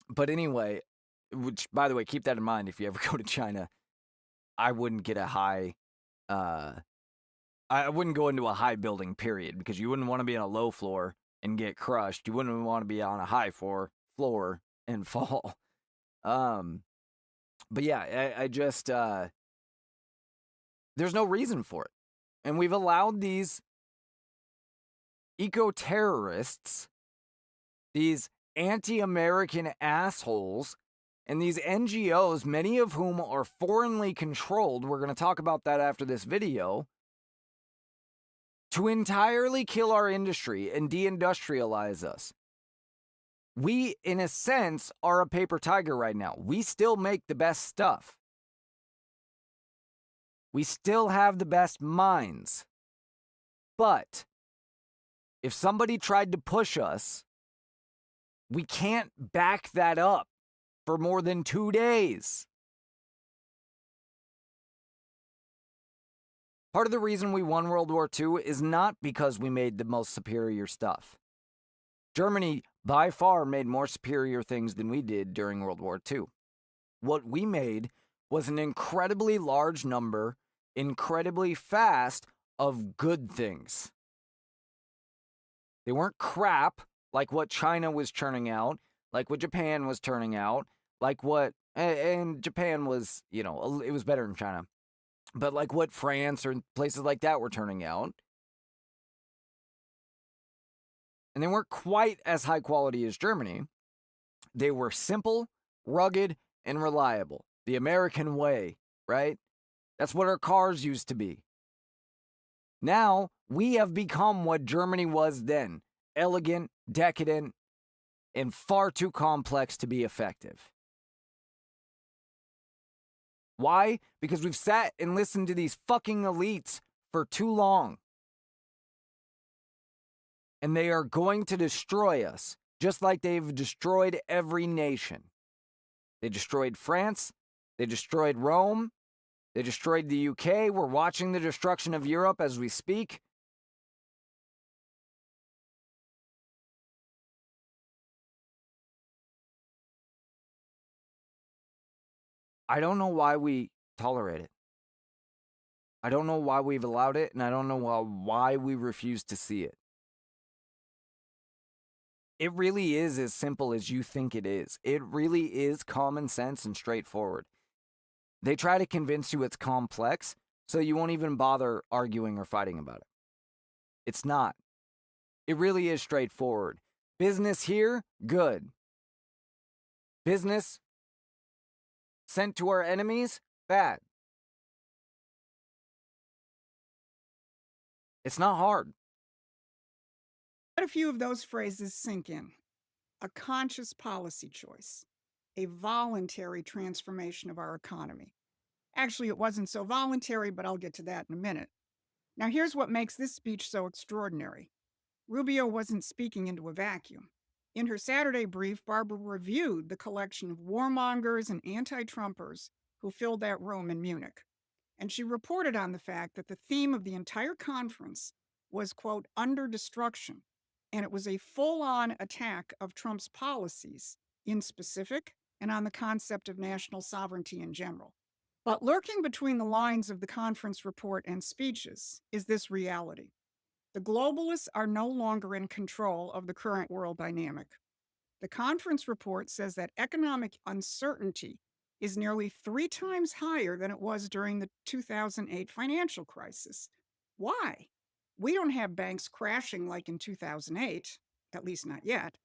But anyway, which, by the way, keep that in mind if you ever go to China. I wouldn't get a high, I wouldn't go into a high building, period, because you wouldn't want to be on a low floor and get crushed. You wouldn't want to be on a high floor and fall. But yeah, I just, there's no reason for it. And we've allowed these eco-terrorists, these anti-American assholes, and these NGOs, many of whom are foreignly controlled, we're going to talk about that after this video, to entirely kill our industry and deindustrialize us. We, in a sense, are a paper tiger right now. We still make the best stuff. We still have the best minds. But if somebody tried to push us, we can't back that up for more than 2 days. Part of the reason we won World War II is not because we made the most superior stuff. Germany, by far, made more superior things than we did during World War II. What we made was an incredibly large number, incredibly fast, of good things. They weren't crap like what China was churning out, like what Japan was turning out, like what, and Japan was, you know, it was better than China, but like what France or places like that were turning out. And they weren't quite as high quality as Germany. They were simple, rugged, and reliable. The American way, right? That's what our cars used to be. Now, we have become what Germany was then. Elegant, decadent, and far too complex to be effective. Why? Because we've sat and listened to these fucking elites for too long. And they are going to destroy us, just like they've destroyed every nation. They destroyed France. They destroyed Rome. They destroyed the UK. We're watching the destruction of Europe as we speak. I don't know why we tolerate it. I don't know why we've allowed it, and I don't know why we refuse to see it. It really is as simple as you think it is. It really is common sense and straightforward. They try to convince you it's complex, so you won't even bother arguing or fighting about it. It's not. It really is straightforward. Business here, good. Business sent to our enemies, bad. It's not hard. Let a few of those phrases sink in. A conscious policy choice. A voluntary transformation of our economy. Actually, it wasn't so voluntary, but I'll get to that in a minute. Now, here's what makes this speech so extraordinary. Rubio wasn't speaking into a vacuum. In her Saturday brief, Barbara reviewed the collection of warmongers and anti-Trumpers who filled that room in Munich. And she reported on the fact that the theme of the entire conference was, quote, under destruction. And it was a full-on attack of Trump's policies in specific and on the concept of national sovereignty in general. But lurking between the lines of the conference report and speeches is this reality. The globalists are no longer in control of the current world dynamic. The conference report says that economic uncertainty is nearly 3 times higher than it was during the 2008 financial crisis. Why? We don't have banks crashing like in 2008, at least not yet.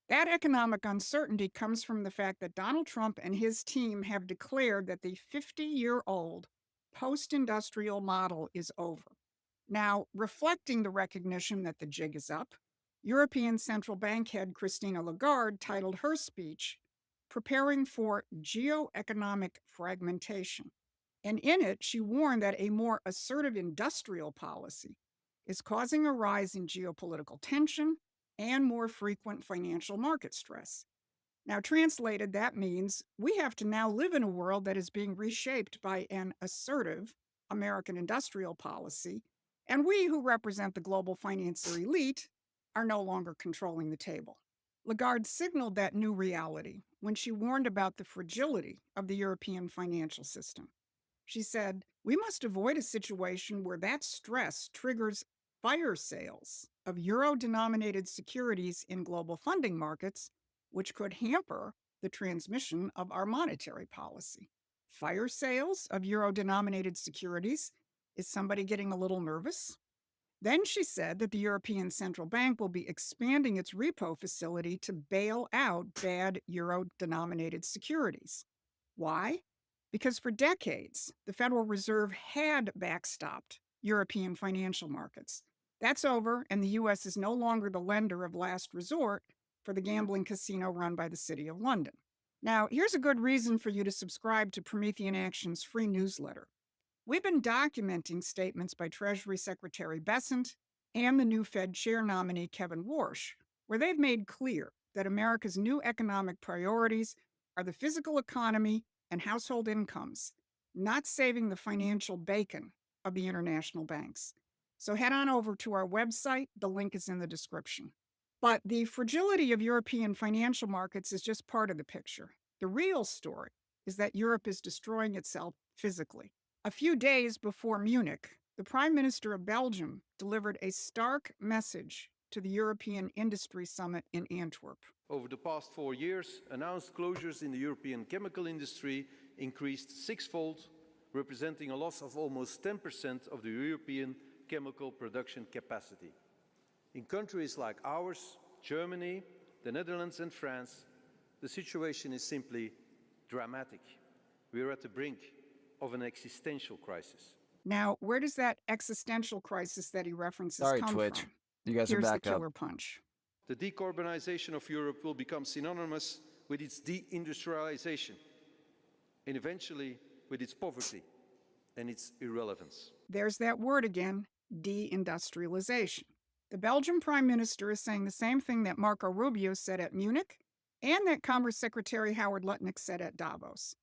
That economic uncertainty comes from the fact that Donald Trump and his team have declared that the 50-year-old post-industrial model is over. Now, reflecting the recognition that the jig is up, European Central Bank head Christine Lagarde titled her speech, Preparing for Geoeconomic Fragmentation. And in it, she warned that a more assertive industrial policy is causing a rise in geopolitical tension and more frequent financial market stress. Now, translated, that means we have to now live in a world that is being reshaped by an assertive American industrial policy, and we who represent the global financier elite are no longer controlling the table. Lagarde signaled that new reality when she warned about the fragility of the European financial system. She said, we must avoid a situation where that stress triggers fire sales of euro-denominated securities in global funding markets, which could hamper the transmission of our monetary policy. Fire sales of euro-denominated securities? Is somebody getting a little nervous? Then she said that the European Central Bank will be expanding its repo facility to bail out bad euro-denominated securities. Why? Because for decades, the Federal Reserve had backstopped European financial markets. That's over, and the U.S. is no longer the lender of last resort for the gambling casino run by the City of London. Now, here's a good reason for you to subscribe to Promethean Action's free newsletter. We've been documenting statements by Treasury Secretary Bessent and the new Fed Chair nominee Kevin Warsh, where they've made clear that America's new economic priorities are the physical economy and household incomes, not saving the financial bacon of the international banks. So head on over to our website. The link is in the description. But the fragility of European financial markets is just part of the picture. The real story is that Europe is destroying itself physically. A few days before Munich, the Prime Minister of Belgium delivered a stark message to the European Industry Summit in Antwerp. Over the past 4 years, announced closures in the European chemical industry increased sixfold, representing a loss of almost 10% of the European chemical production capacity. In countries like ours, Germany, the Netherlands and France, the situation is simply dramatic. We are at the brink of an existential crisis. Now, where does that existential crisis that he references Sorry, come Twitch. from? You guys Here's are back the killer up. punch. The decarbonization of Europe will become synonymous with its deindustrialization and eventually with its poverty and its irrelevance. There's that word again, deindustrialization. The Belgian Prime Minister is saying the same thing that Marco Rubio said at Munich and that Commerce Secretary Howard Lutnick said at Davos.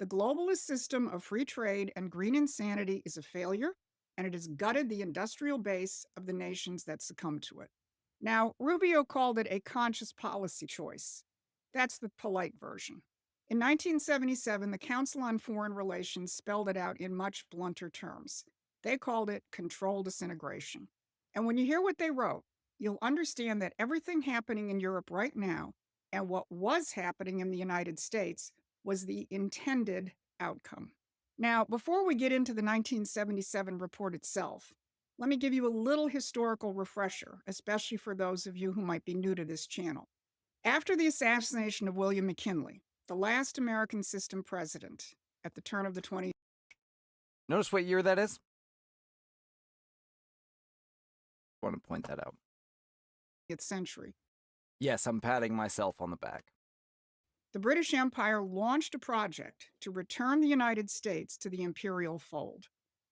The globalist system of free trade and green insanity is a failure, and it has gutted the industrial base of the nations that succumb to it. Now, Rubio called it a conscious policy choice. That's the polite version. In 1977, the Council on Foreign Relations spelled it out in much blunter terms. They called it controlled disintegration. And when you hear what they wrote, you'll understand that everything happening in Europe right now and what was happening in the United States was the intended outcome. Now, before we get into the 1977 report itself, let me give you a little historical refresher, especially for those of you who might be new to this channel. After the assassination of William McKinley, the last American system president at the turn of the 20th Notice what year that is? I want to point that out. century, Yes, I'm patting myself on the back. the British Empire launched a project to return the United States to the imperial fold.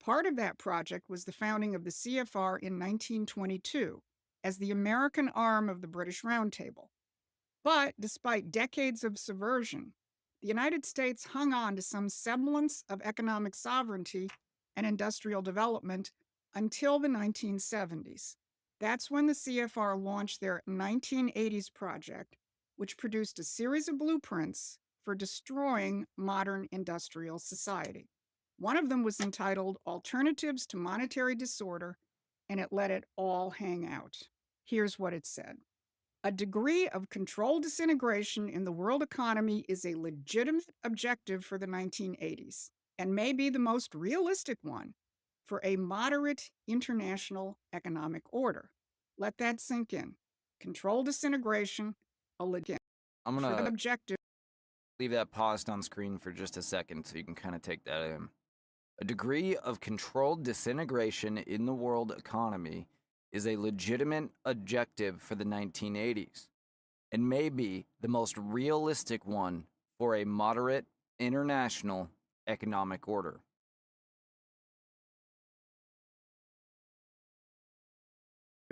Part of that project was the founding of the CFR in 1922 as the American arm of the British Round Table. But despite decades of subversion, the United States hung on to some semblance of economic sovereignty and industrial development until the 1970s. That's when the CFR launched their 1980s project, which produced a series of blueprints for destroying modern industrial society. One of them was entitled Alternatives to Monetary Disorder and it let it all hang out. Here's what it said. A degree of controlled disintegration in the world economy is a legitimate objective for the 1980s and may be the most realistic one for a moderate international economic order. Let that sink in. Controlled disintegration, a legitimate I'm going to objective. leave that paused on screen for just a second so you can kind of take that in. A degree of controlled disintegration in the world economy is a legitimate objective for the 1980s and may be the most realistic one for a moderate international economic order.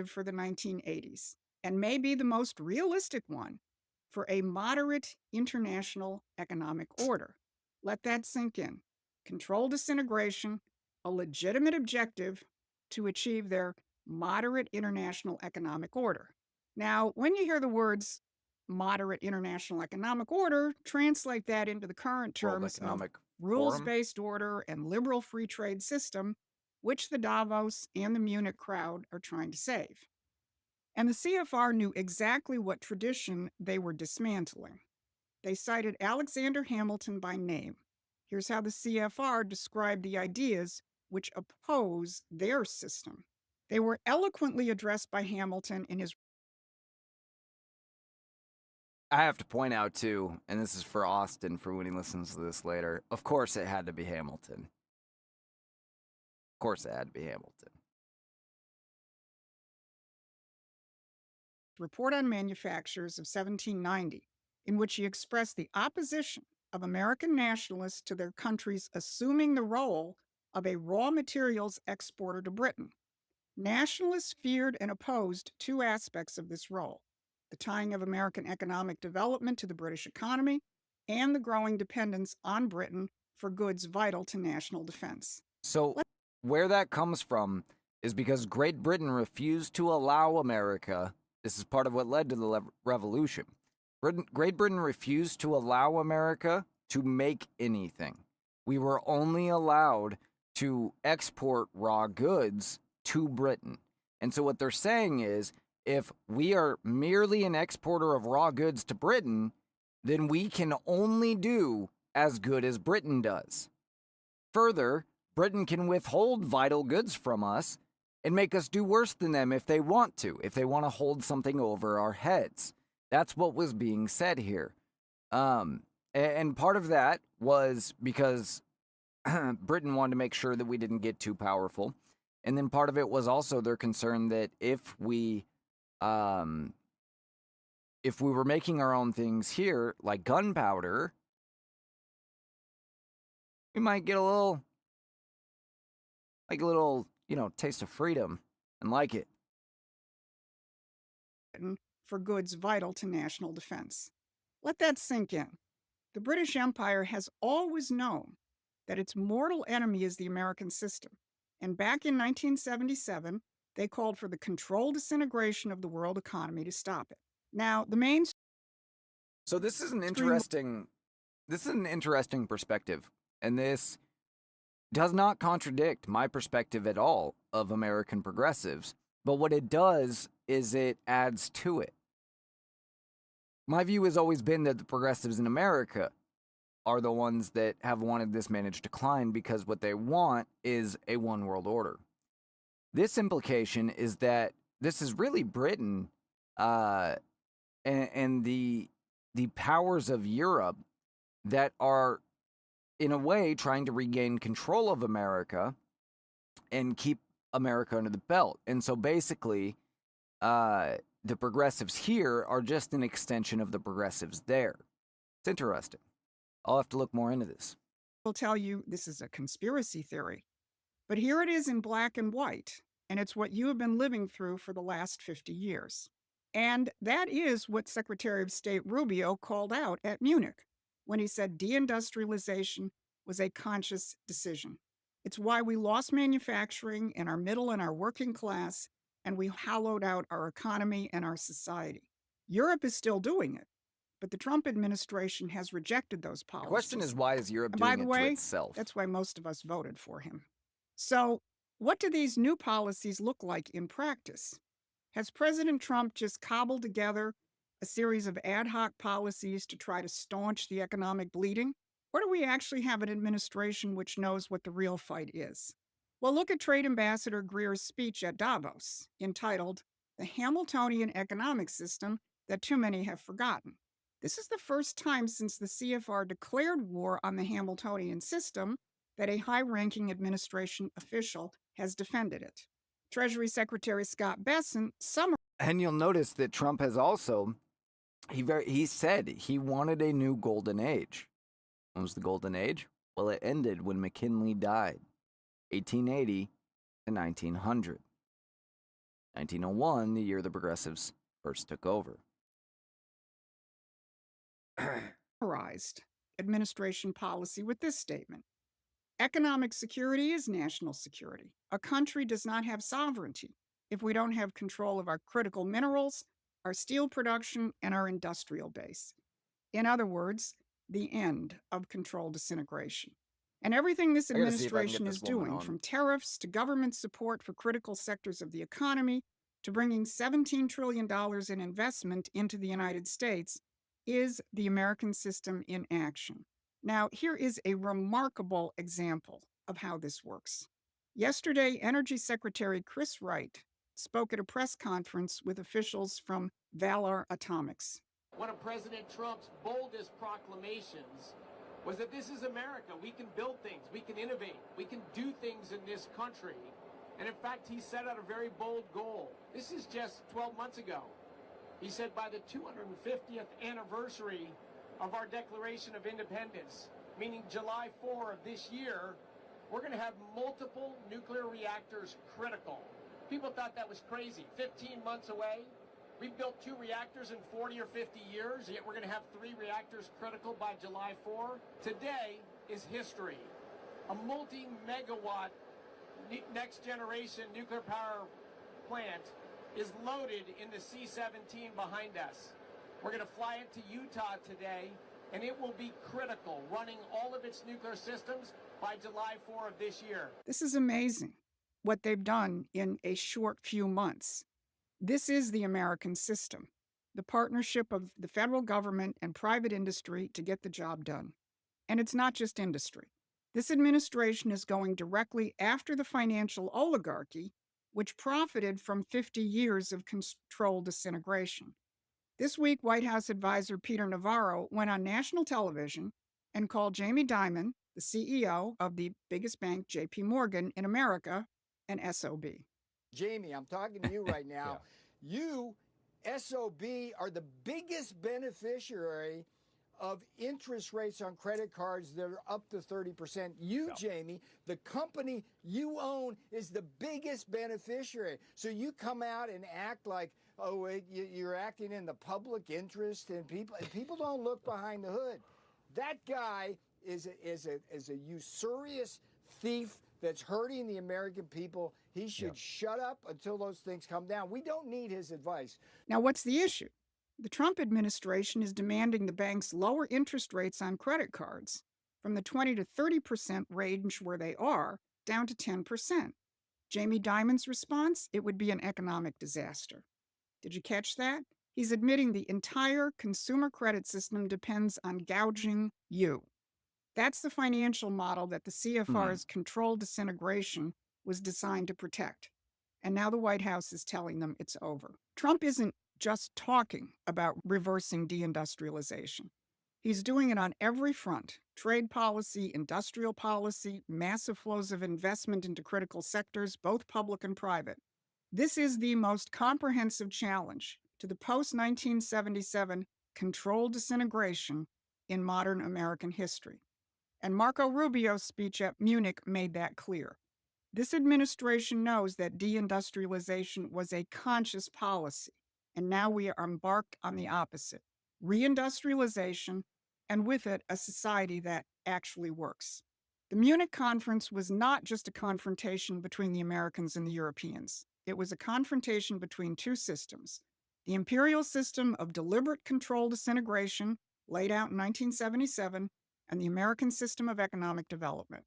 For the 1980s and may be the most realistic one for a moderate international economic order. Let that sink in. Controlled disintegration, a legitimate objective to achieve their moderate international economic order. Now, when you hear the words moderate international economic order, translate that into the current terms of rules-based order and liberal free trade system, which the Davos and the Munich crowd are trying to save. And the CFR knew exactly what tradition they were dismantling. They cited Alexander Hamilton by name. Here's how the CFR described the ideas which oppose their system. They were eloquently addressed by Hamilton in his... I have to point out, too, and this is for Austin for when he listens to this later, of course it had to be Hamilton. Of course it had to be Hamilton. Report on Manufactures of 1790, in which he expressed the opposition of American nationalists to their country's assuming the role of a raw materials exporter to Britain. Nationalists feared and opposed two aspects of this role: the tying of American economic development to the British economy and the growing dependence on Britain for goods vital to national defense. So where that comes from is because Great Britain refused to allow America. This is part of what led to the revolution. Great Britain refused to allow America to make anything. We were only allowed to export raw goods to Britain. And so what they're saying is, if we are merely an exporter of raw goods to Britain, then we can only do as good as Britain does. Further, Britain can withhold vital goods from us and make us do worse than them if they want to hold something over our heads. That's what was being said here. And part of that was because Britain wanted to make sure that we didn't get too powerful. And then part of it was also their concern that if we were making our own things here, like gunpowder, we might get a little, taste of freedom and like it. For goods vital to national defense. Let that sink in. The British Empire has always known that its mortal enemy is the American system. And back in 1977, they called for the controlled disintegration of the world economy to stop it. Now, the main... So this is an interesting perspective, and this does not contradict my perspective at all of American progressives, but what it does is it adds to it. My view has always been that the progressives in America are the ones that have wanted this managed decline because what they want is a one world order. This implication is that this is really Britain and the powers of Europe that are, in a way, trying to regain control of America and keep America under the belt. And so basically, the progressives here are just an extension of the progressives there. It's interesting. I'll have to look more into this. I'll tell you this is a conspiracy theory, but here it is in black and white, and it's what you have been living through for the last 50 years. And that is what Secretary of State Rubio called out at Munich when he said deindustrialization was a conscious decision. It's why we lost manufacturing in our middle and our working class, and we hollowed out our economy and our society. Europe is still doing it, but the Trump administration has rejected those policies. The question is, why is Europe And doing by the it way, to itself? that's why most of us voted for him. So What do these new policies look like in practice? Has President Trump just cobbled together a series of ad hoc policies to try to staunch the economic bleeding? Or do we actually have an administration which knows what the real fight is? Well, look at Trade Ambassador Greer's speech at Davos, entitled The Hamiltonian Economic System That Too Many Have Forgotten. This is the first time since the CFR declared war on the Hamiltonian system that a high-ranking administration official has defended it. Treasury Secretary Scott Bessent summarized. And you'll notice that Trump has also, he said he wanted a new golden age. When was the golden age? Well, it ended when McKinley died, 1880 to 1900. 1901, the year the progressives first took over. Administration policy with this statement. Economic security is national security. A country does not have sovereignty if we don't have control of our critical minerals, our steel production, and our industrial base. In other words, the end of controlled disintegration. And everything this administration is doing, from tariffs to government support for critical sectors of the economy to bringing $17 trillion in investment into the United States, is the American system in action. Now, here is a remarkable example of how this works. Yesterday, Energy Secretary Chris Wright spoke at a press conference with officials from Valor Atomics. One of President Trump's boldest proclamations was that this is America. We can build things, we can innovate, we can do things in this country. And in fact, he set out a very bold goal. This is just 12 months ago. He said by the 250th anniversary of our Declaration of Independence, meaning July 4 of this year, we're going to have multiple nuclear reactors critical. People thought that was crazy. 15 months away. We've built 2 reactors in 40 or 50 years, yet we're going to have 3 reactors critical by July 4. Today is history. A multi-megawatt next-generation nuclear power plant is loaded in the C-17 behind us. We're going to fly it to Utah today, and it will be critical, running all of its nuclear systems by July 4 of this year. This is amazing, what they've done in a short few months. This is the American system, the partnership of the federal government and private industry to get the job done. And it's not just industry. This administration is going directly after the financial oligarchy, which profited from 50 years of controlled disintegration. This week, White House advisor Peter Navarro went on national television and called Jamie Dimon, the CEO of the biggest bank, JP Morgan in America, an SOB. Jamie, I'm talking to you right now. You, SOB, are the biggest beneficiary of interest rates on credit cards that are up to 30%. You, Jamie, the company you own is the biggest beneficiary. So you come out and act like, oh, you're acting in the public interest, and people don't look behind the hood. That guy is a usurious thief that's hurting the American people. He should shut up until those things come down. We don't need his advice. Now, what's the issue? The Trump administration is demanding the banks lower interest rates on credit cards from the 20 to 30% range where they are down to 10%. Jamie Dimon's response? It would be an economic disaster. Did you catch that? He's admitting the entire consumer credit system depends on gouging you. That's the financial model that the CFR's controlled disintegration was designed to protect. And now the White House is telling them it's over. Trump isn't just talking about reversing deindustrialization. He's doing it on every front: trade policy, industrial policy, massive flows of investment into critical sectors, both public and private. This is the most comprehensive challenge to the post-1977 controlled disintegration in modern American history. And Marco Rubio's speech at Munich made that clear. This administration knows that deindustrialization was a conscious policy, and now we are embarked on the opposite: reindustrialization, and with it, a society that actually works. The Munich conference was not just a confrontation between the Americans and the Europeans. It was a confrontation between two systems: the imperial system of deliberate controlled disintegration, laid out in 1977, and the American system of economic development.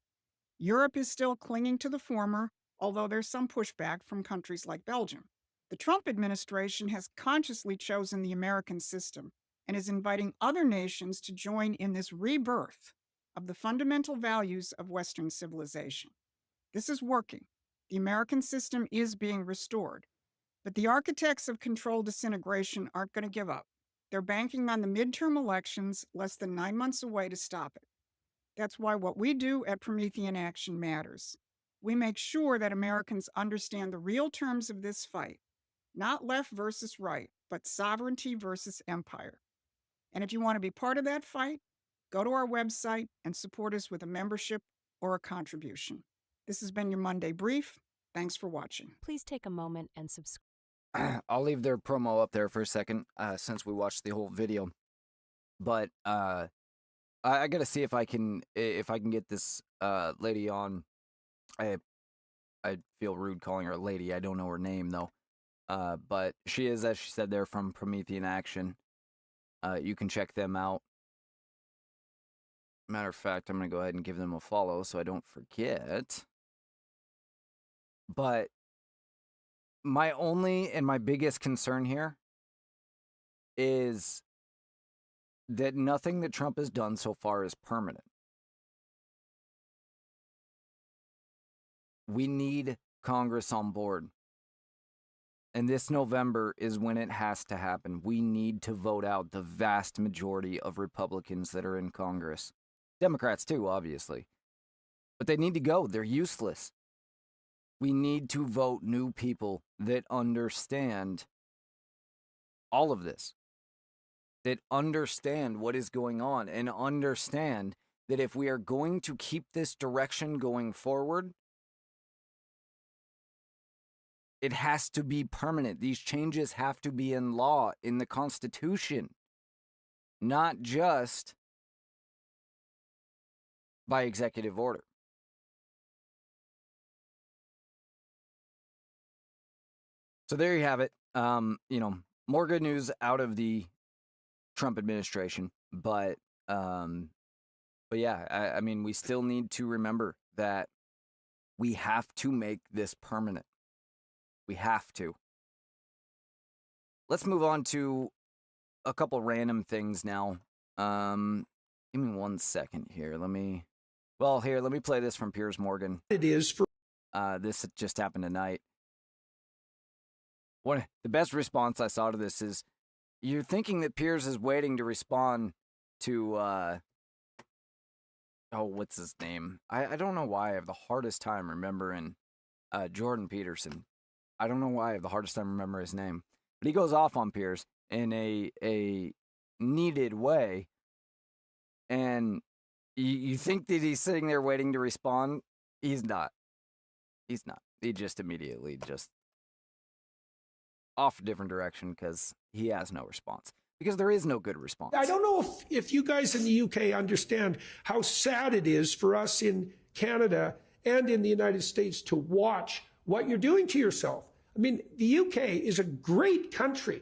Europe is still clinging to the former, although there's some pushback from countries like Belgium. The Trump administration has consciously chosen the American system and is inviting other nations to join in this rebirth of the fundamental values of Western civilization. This is working. The American system is being restored. But the architects of controlled disintegration aren't going to give up. They're banking on the midterm elections less than 9 months away to stop it. That's why what we do at Promethean Action matters. We make sure that Americans understand the real terms of this fight, not left versus right, but sovereignty versus empire. And if you want to be part of that fight, go to our website and support us with a membership or a contribution. This has been your Monday Brief. Thanks for watching. Please take a moment and subscribe. I'll leave their promo up there for a second, since we watched the whole video. But I gotta see if I can get this lady on. I feel rude calling her a lady. I don't know her name though. But she is, as she said there, from Promethean Action. You can check them out. Matter of fact, I'm gonna go ahead and give them a follow so I don't forget. But my only and my biggest concern here is that nothing that Trump has done so far is permanent. We need Congress on board. And this November is when it has to happen. We need to vote out the vast majority of Republicans that are in Congress. Democrats too, obviously. But they need to go. They're useless. We need to vote new people that understand all of this, that understand what is going on, and understand that if we are going to keep this direction going forward, it has to be permanent. These changes have to be in law, in the Constitution, not just by executive order. So there you have it. More good news out of the Trump administration, but yeah, I mean, we still need to remember that we have to make this permanent. We have to. Let's move on to a couple random things now. Give me 1 second here. Let me play this from Piers Morgan. It is for this just happened tonight. The best response I saw to this is, you're thinking that Piers is waiting to respond to what's his name? I don't know why I have the hardest time remembering Jordan Peterson. I don't know why I have the hardest time remembering his name. But he goes off on Piers in a needed way. And you think that he's sitting there waiting to respond? He's not. He's not. He just immediately off a different direction because he has no response. Because there is no good response. I don't know if you guys in the UK understand how sad it is for us in Canada and in the United States to watch what you're doing to yourself. I mean, the UK is a great country.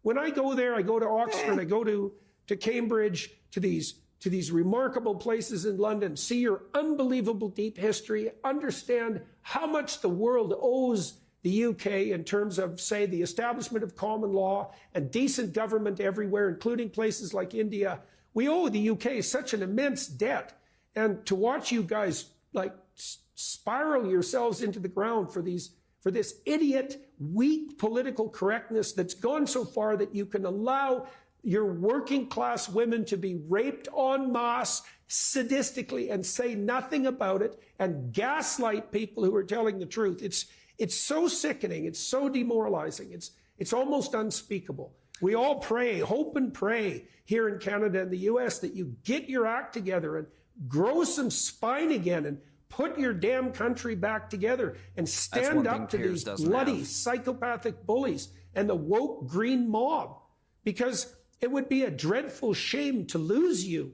When I go there, I go to Oxford, I go to Cambridge, to these remarkable places in London, see your unbelievable deep history, understand how much the world owes the UK in terms of, say, the establishment of common law and decent government everywhere, including places like India. We owe the UK such an immense debt. And to watch you guys like spiral yourselves into the ground for this idiot, weak political correctness that's gone so far that you can allow your working class women to be raped en masse sadistically and say nothing about it and gaslight people who are telling the truth. It's so sickening. It's so demoralizing. It's almost unspeakable. We all pray, hope and pray here in Canada and the US that you get your act together and grow some spine again and put your damn country back together and stand up to these bloody psychopathic bullies and the woke green mob, because it would be a dreadful shame to lose you.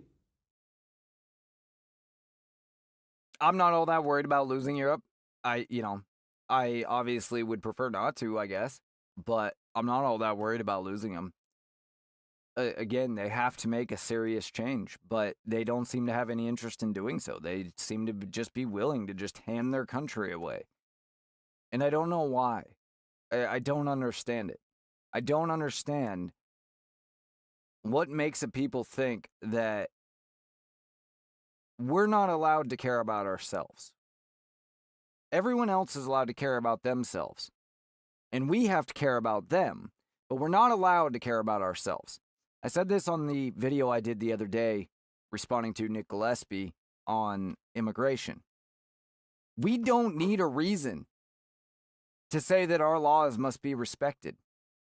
I'm not all that worried about losing Europe. I obviously would prefer not to, I guess, but I'm not all that worried about losing them. Again, they have to make a serious change, but they don't seem to have any interest in doing so. They seem to just be willing to just hand their country away. And I don't know why. I don't understand it. I don't understand what makes a people think that we're not allowed to care about ourselves. Everyone else is allowed to care about themselves. And we have to care about them. But we're not allowed to care about ourselves. I said this on the video I did the other day, responding to Nick Gillespie on immigration. We don't need a reason to say that our laws must be respected,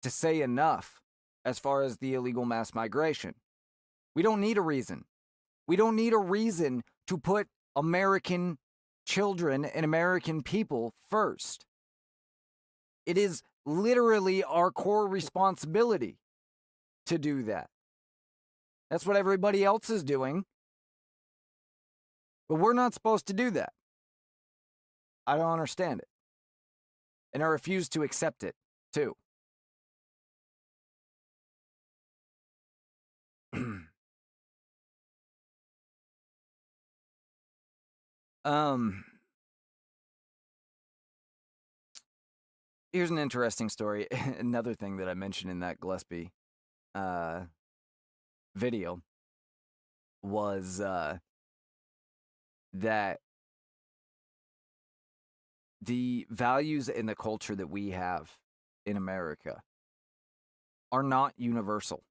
to say enough as far as the illegal mass migration. We don't need a reason. We don't need a reason to put American children and American people first. It is literally our core responsibility to do that. That's what everybody else is doing. But we're not supposed to do that. I don't understand it. And I refuse to accept it, too. Here's an interesting story. Another thing that I mentioned in that Gillespie video was that the values and the culture that we have in America are not universal.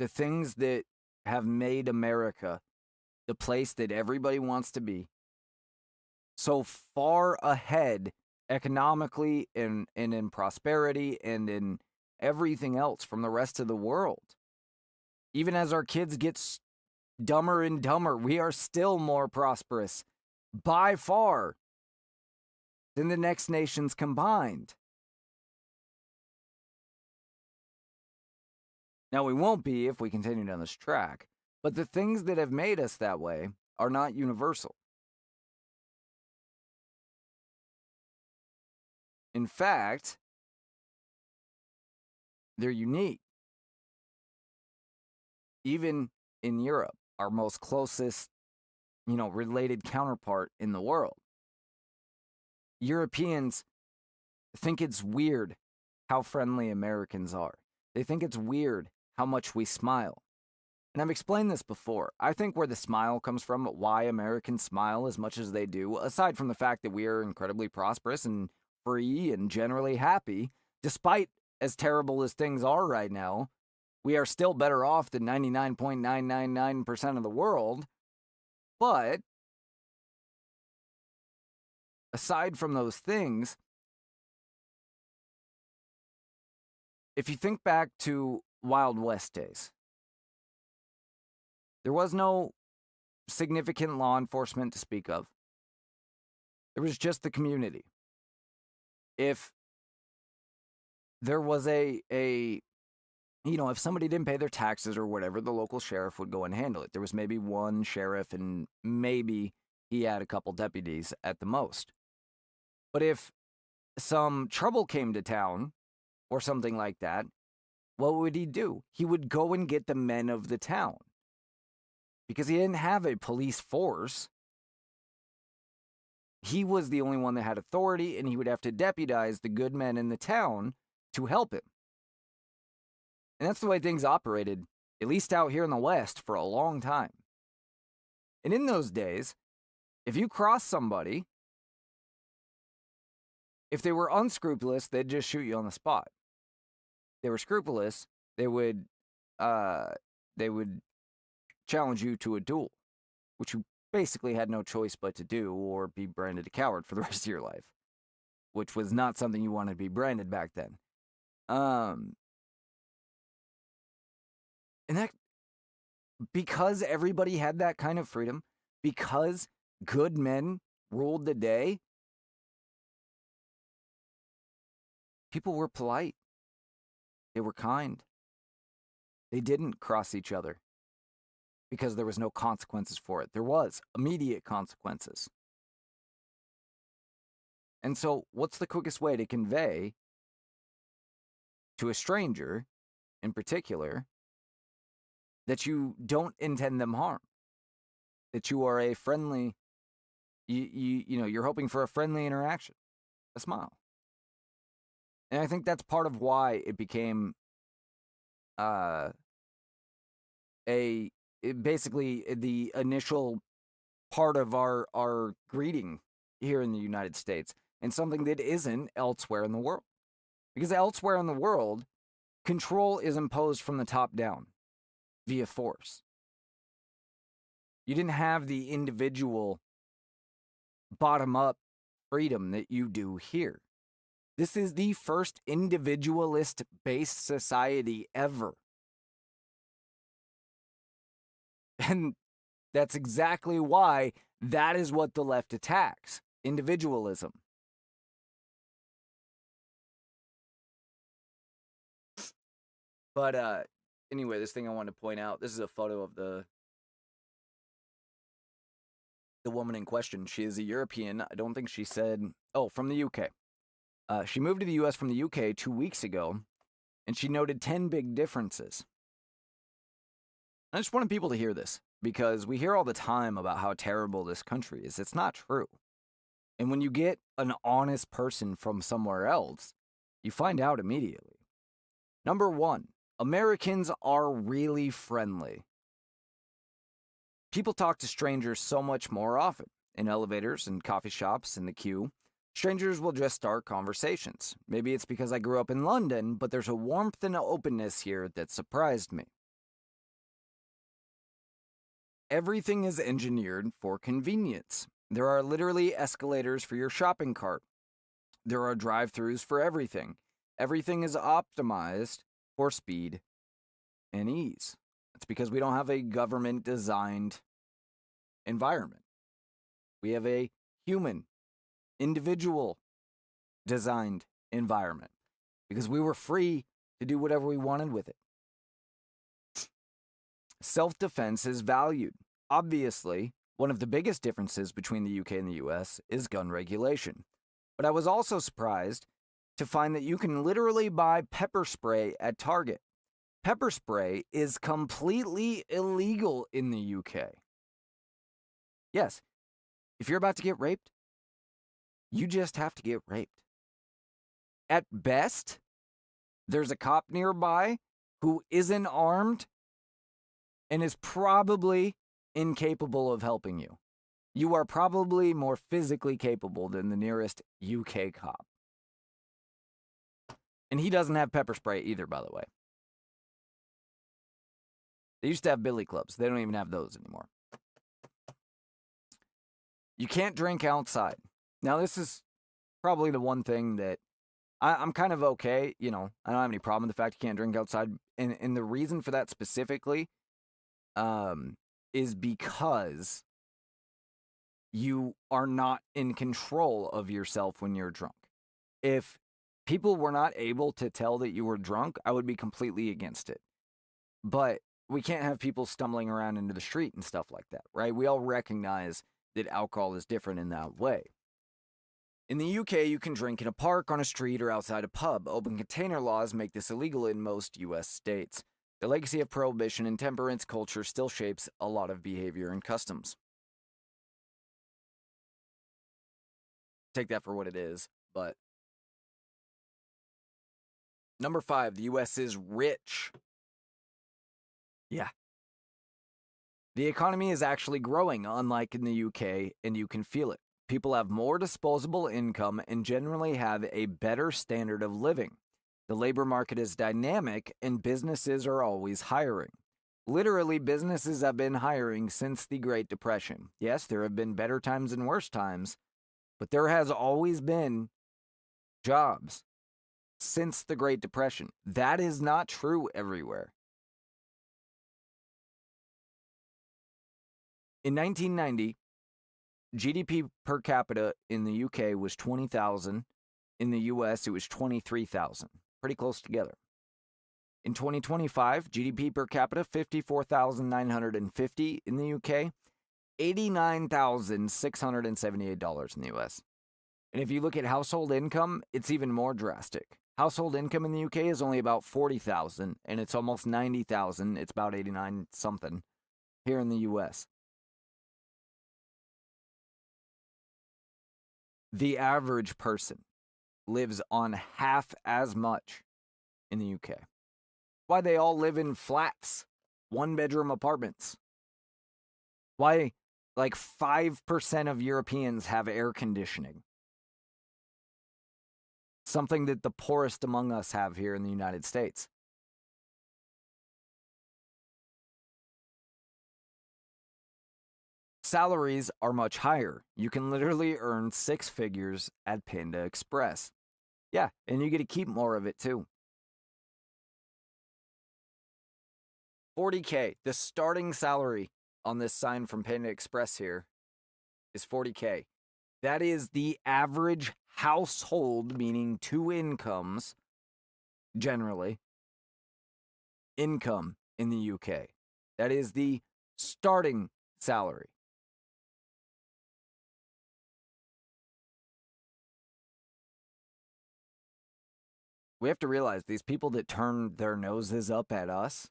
The things that have made America the place that everybody wants to be, so far ahead economically and in prosperity and in everything else from the rest of the world. Even as our kids get dumber and dumber, we are still more prosperous by far than the next nations combined. Now, we won't be if we continue down this track, but the things that have made us that way are not universal. In fact, they're unique. Even in Europe, our most closest, related counterpart in the world. Europeans think it's weird how friendly Americans are. They think it's weird how much we smile. And I've explained this before. I think where the smile comes from, why Americans smile as much as they do, aside from the fact that we are incredibly prosperous and free and generally happy, despite as terrible as things are right now, we are still better off than 99.999% of the world. But aside from those things, if you think back to Wild West days, there was no significant law enforcement to speak of. There was just the community. If there was if somebody didn't pay their taxes or whatever, the local sheriff would go and handle it. There was maybe one sheriff and maybe he had a couple deputies at the most. But if some trouble came to town or something like that, what would he do? He would go and get the men of the town. Because he didn't have a police force. He was the only one that had authority, and he would have to deputize the good men in the town to help him. And that's the way things operated, at least out here in the West, for a long time. And in those days, if you crossed somebody, if they were unscrupulous, they'd just shoot you on the spot. If they were scrupulous, they would challenge you to a duel, which you basically had no choice but to do or be branded a coward for the rest of your life, which was not something you wanted to be branded back then. And that, because everybody had that kind of freedom, because good men ruled the day, people were polite. They were kind. They didn't cross each other because there was no consequences for it. There was immediate consequences. And so what's the quickest way to convey to a stranger, in particular, that you don't intend them harm? That you are a friendly, you're hoping for a friendly interaction. a smile. And I think that's part of why it became basically the initial part of our greeting here in the United States, and something that isn't elsewhere in the world. Because elsewhere in the world, control is imposed from the top down via force. You didn't have the individual bottom-up freedom that you do here. This is the first individualist-based society ever. And that's exactly why that is what the left attacks. Individualism. But anyway, this thing I wanted to point out, this is a photo of the woman in question. She is a European. I don't think she said, from the UK. She moved to the US from the UK 2 weeks ago, and she noted 10 big differences. I just wanted people to hear this, because we hear all the time about how terrible this country is. It's not true. And when you get an honest person from somewhere else, you find out immediately. Number 1, Americans are really friendly. People talk to strangers so much more often. In elevators and coffee shops, in the queue, strangers will just start conversations. Maybe it's because I grew up in London, but there's a warmth and openness here that surprised me. Everything is engineered for convenience. There are literally escalators for your shopping cart. There are drive-thrus for everything. Everything is optimized for speed and ease. It's because we don't have a government-designed environment. We have a human, individual-designed environment because we were free to do whatever we wanted with it. Self-defense is valued. Obviously, one of the biggest differences between the UK and the US is gun regulation. But I was also surprised to find that you can literally buy pepper spray at Target. Pepper spray is completely illegal in the UK. Yes, if you're about to get raped, you just have to get raped. At best, there's a cop nearby who isn't armed and is probably incapable of helping you. You are probably more physically capable than the nearest UK cop. And he doesn't have pepper spray either, by the way. They used to have billy clubs. They don't even have those anymore. You can't drink outside. Now, this is probably the one thing that I'm kind of okay. I don't have any problem with the fact you can't drink outside. And the reason for that specifically is because you are not in control of yourself when you're drunk. If people were not able to tell that you were drunk, I would be completely against it. But we can't have people stumbling around into the street and stuff like that, right? We all recognize that alcohol is different in that way. In the UK, you can drink in a park, on a street, or outside a pub. Open container laws make this illegal in most US states. The legacy of prohibition and temperance culture still shapes a lot of behavior and customs. Take that for what it is, but... Number 5, the US is rich. Yeah. The economy is actually growing, unlike in the UK, and you can feel it. People have more disposable income and generally have a better standard of living. The labor market is dynamic, and businesses are always hiring. Literally, businesses have been hiring since the Great Depression. Yes, there have been better times and worse times, but there has always been jobs since the Great Depression. That is not true everywhere. In 1990, GDP per capita in the UK was $20,000. In the US, it was $23,000. Pretty close together. In 2025, GDP per capita, $54,950 in the UK, $89,678 in the US. And if you look at household income, it's even more drastic. Household income in the UK is only about $40,000, and it's almost $90,000. It's about 89 something here in the US. The average person lives on half as much in the UK. Why they all live in flats, 1-bedroom apartments. Why like 5% of Europeans have air conditioning. Something that the poorest among us have here in the United States. Salaries are much higher. You can literally earn 6 figures at Panda Express. Yeah, and you get to keep more of it too. $40K. The starting salary on this sign from Panda Express here is $40K. That is the average household, meaning 2 incomes, generally, income in the UK. That is the starting salary. We have to realize these people that turn their noses up at us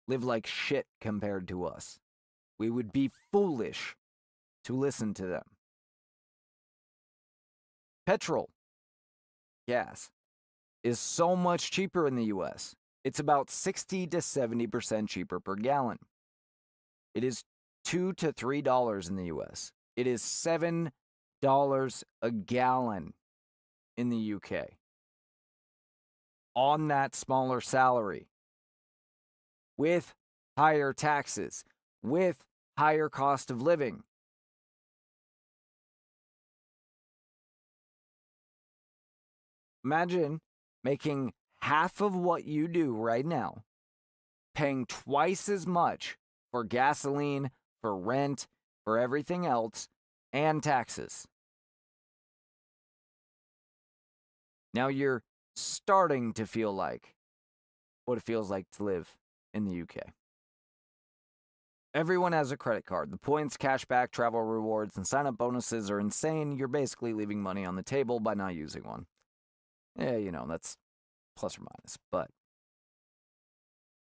live like shit compared to us. We would be foolish to listen to them. Petrol, gas, is so much cheaper in the US. It's about 60 to 70% cheaper per gallon. It is $2 to $3 in the US. It is $7 a gallon in the UK. On that smaller salary, with higher taxes, with higher cost of living. Imagine making half of what you do right now, paying twice as much for gasoline, for rent, for everything else, and taxes. Now you're starting to feel like what it feels like to live in the UK. Everyone has a credit card. The points, cashback, travel rewards, and sign-up bonuses are insane. You're basically leaving money on the table by not using one. Yeah, you know, that's plus or minus, but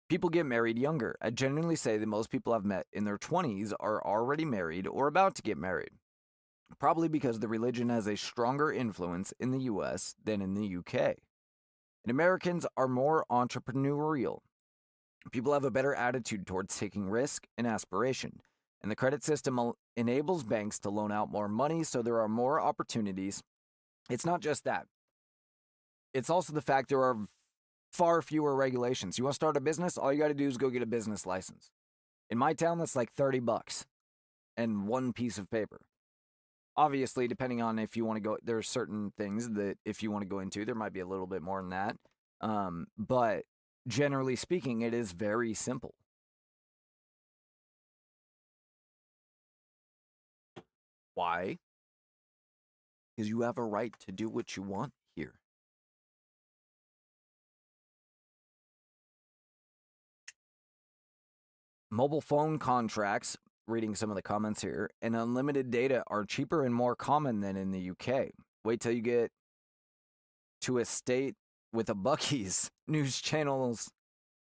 people get married younger. I genuinely say that most people I've met in their 20s are already married or about to get married. Probably because the religion has a stronger influence in the US than in the UK. And Americans are more entrepreneurial. People have a better attitude towards taking risk and aspiration. And the credit system enables banks to loan out more money, so there are more opportunities. It's not just that. It's also the fact there are far fewer regulations. You want to start a business? All you got to do is go get a business license. In my town, that's like $30 and one piece of paper. Obviously, depending on if you want to go, there are certain things that if you want to go into, there might be a little bit more than that. But generally speaking, it is very simple. Why? Because you have a right to do what you want here. Mobile phone contracts, reading some of the comments here, and unlimited data are cheaper and more common than in the UK. Wait till you get to a state with a Buc-ee's. News channels,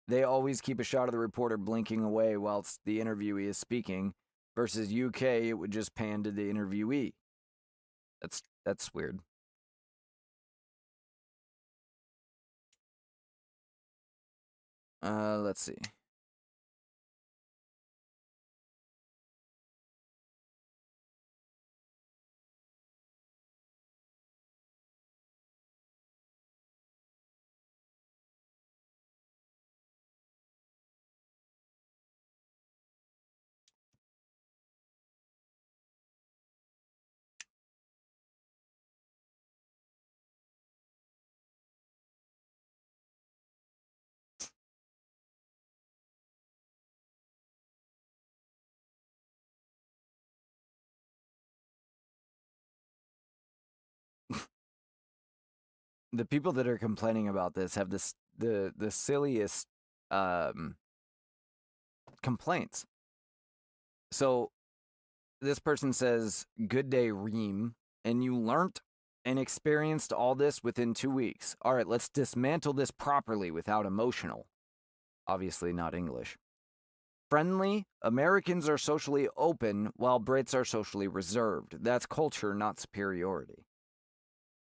they always keep a shot of the reporter blinking away whilst the interviewee is speaking, versus UK, it would just pan to the interviewee. That's weird. Let's see. The people that are complaining about this have the silliest complaints. So this person says, "Good day, Reem, and you learnt and experienced all this within 2 weeks. All right, let's dismantle this properly without emotional." Obviously not English. Friendly, Americans are socially open while Brits are socially reserved. That's culture, not superiority.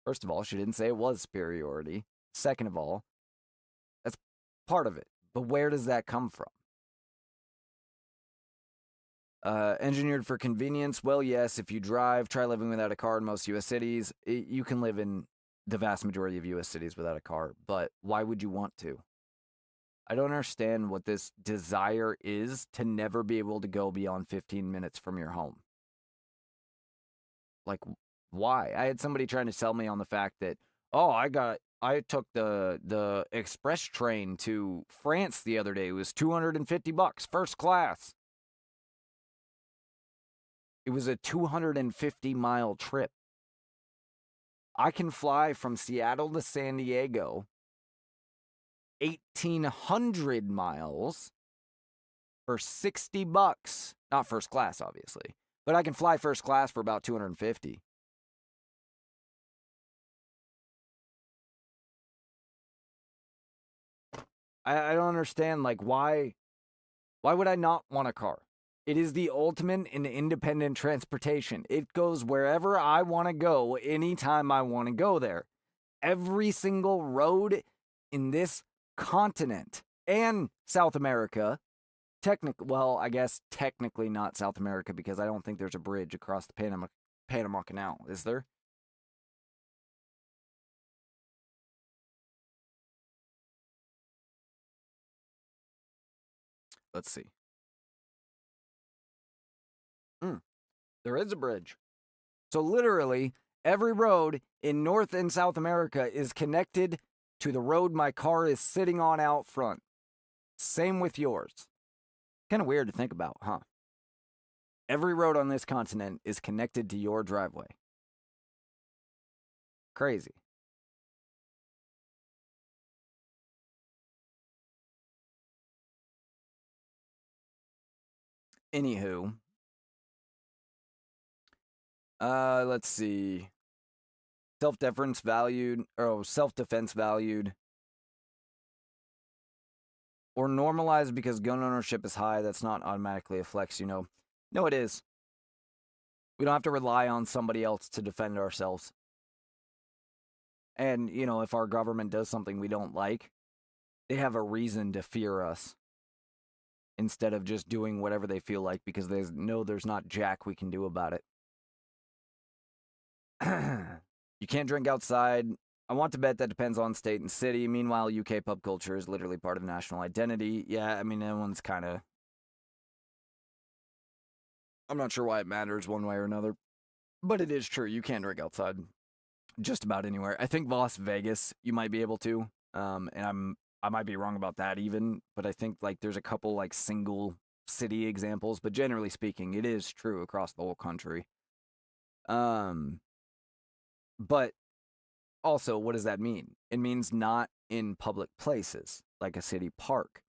First of all, she didn't say it was superiority. Second of all, that's part of it. But where does that come from? Engineered for convenience? Well, yes, if you drive, try living without a car in most U.S. cities. You can live in the vast majority of U.S. cities without a car, but why would you want to? I don't understand what this desire is to never be able to go beyond 15 minutes from your home. Like, why? I had somebody trying to sell me on the fact that, oh, I took the express train to France the other day. It was $250, first class. It was a 250-mile trip. I can fly from Seattle to San Diego 1,800 miles for $60. Not first class, obviously. But I can fly first class for about $250. I don't understand, like, why would I not want a car? It is the ultimate in independent transportation. It goes wherever I want to go, anytime I want to go there. Every single road in this continent and South America, I guess technically not South America, because I don't think there's a bridge across the Panama Canal, is there? Let's see. There is a bridge. So literally, every road in North and South America is connected to the road my car is sitting on out front. Same with yours. Kind of weird to think about, huh? Every road on this continent is connected to your driveway. Crazy. Anywho. Let's see. Self-defense valued, or normalized because gun ownership is high. That's not automatically a flex, No, it is. We don't have to rely on somebody else to defend ourselves. And, if our government does something we don't like, they have a reason to fear us instead of just doing whatever they feel like because they know there's not jack we can do about it. You can't drink outside. I want to bet that depends on state and city. Meanwhile, UK pub culture is literally part of national identity. Yeah, I mean, everyone's kind of... I'm not sure why it matters one way or another, but it is true. You can drink outside just about anywhere. I think Las Vegas, you might be able to, and I might be wrong about that even, but I think like there's a couple like single city examples, but generally speaking, it is true across the whole country. But also, what does that mean? It means not in public places, like a city park,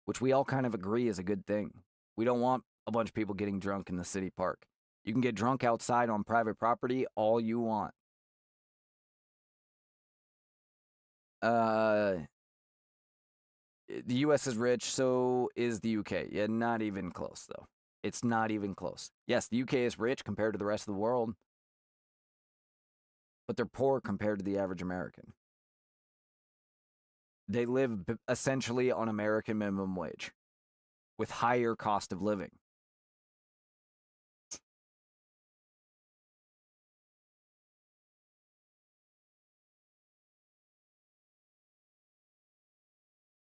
which we all kind of agree is a good thing. We don't want a bunch of people getting drunk in the city park. You can get drunk outside on private property all you want. The U.S. is rich, so is the U.K. Yeah, not even close, though. It's not even close. Yes, the U.K. is rich compared to the rest of the world, but they're poor compared to the average American. They live essentially on American minimum wage with higher cost of living.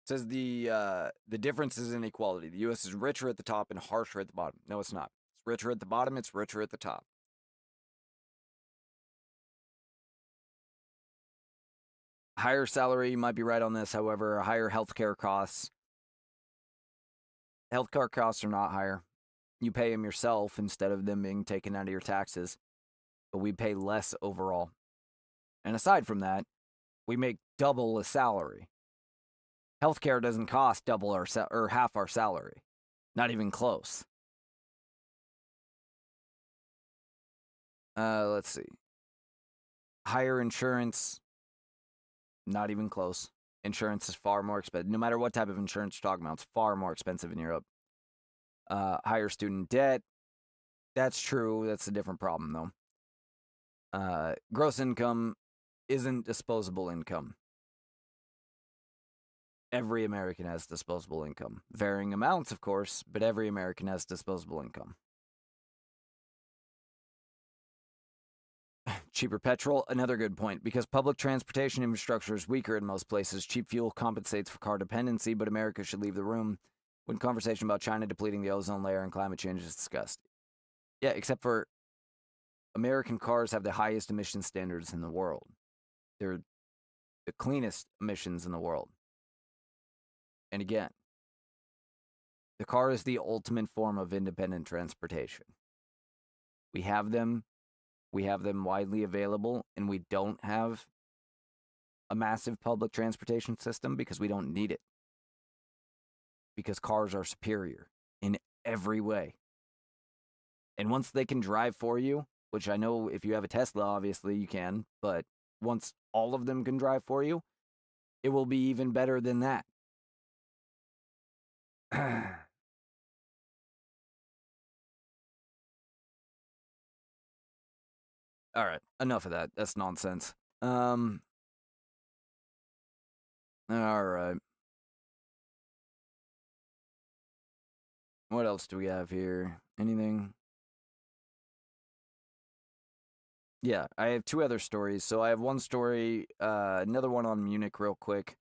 It says the difference is inequality. The U.S. is richer at the top and harsher at the bottom. No, it's not. It's richer at the bottom. It's richer at the top. Higher salary, you might be right on this. However, higher healthcare costs. Healthcare costs are not higher. You pay them yourself instead of them being taken out of your taxes. But we pay less overall. And aside from that, we make double a salary. Healthcare doesn't cost double or half our salary. Not even close. Let's see. Higher insurance. Not even close. Insurance is far more expensive. No matter what type of insurance you're talking about, it's far more expensive in Europe. Higher student debt. That's true. That's a different problem, though. Gross income isn't disposable income. Every American has disposable income. Varying amounts, of course, but every American has disposable income. Cheaper petrol, another good point. Because public transportation infrastructure is weaker in most places, cheap fuel compensates for car dependency, but America should leave the room when conversation about China depleting the ozone layer and climate change is discussed. Yeah, except for American cars have the highest emission standards in the world. They're the cleanest emissions in the world. And again, the car is the ultimate form of independent transportation. We have them widely available, and we don't have a massive public transportation system because we don't need it. Because cars are superior in every way. And once they can drive for you, which I know if you have a Tesla, obviously you can, but once all of them can drive for you, it will be even better than that. All right, enough of that. That's nonsense. All right. What else do we have here? Anything? Yeah, I have two other stories. So I have one story, another one on Munich real quick.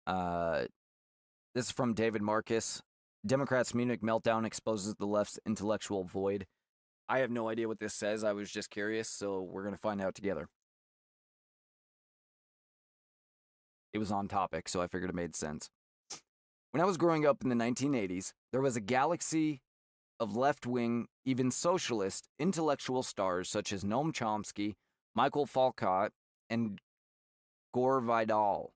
This is from David Marcus. Democrats' Munich meltdown exposes the left's intellectual void. I have no idea what this says. I was just curious, so we're going to find out together. It was on topic, so I figured it made sense. When I was growing up in the 1980s, there was a galaxy of left-wing, even socialist, intellectual stars such as Noam Chomsky, Michael Foucault, and Gore Vidal,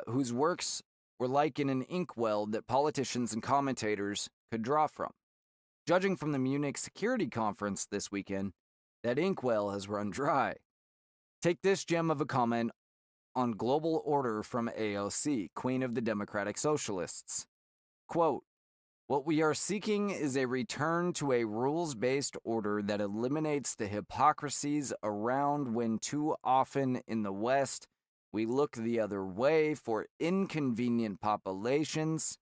whose works were like in an inkwell that politicians and commentators could draw from. Judging from the Munich Security Conference this weekend, that inkwell has run dry. Take this gem of a comment on global order from AOC, Queen of the Democratic Socialists. Quote, "What we are seeking is a return to a rules-based order that eliminates the hypocrisies around when too often in the West we look the other way for inconvenient populations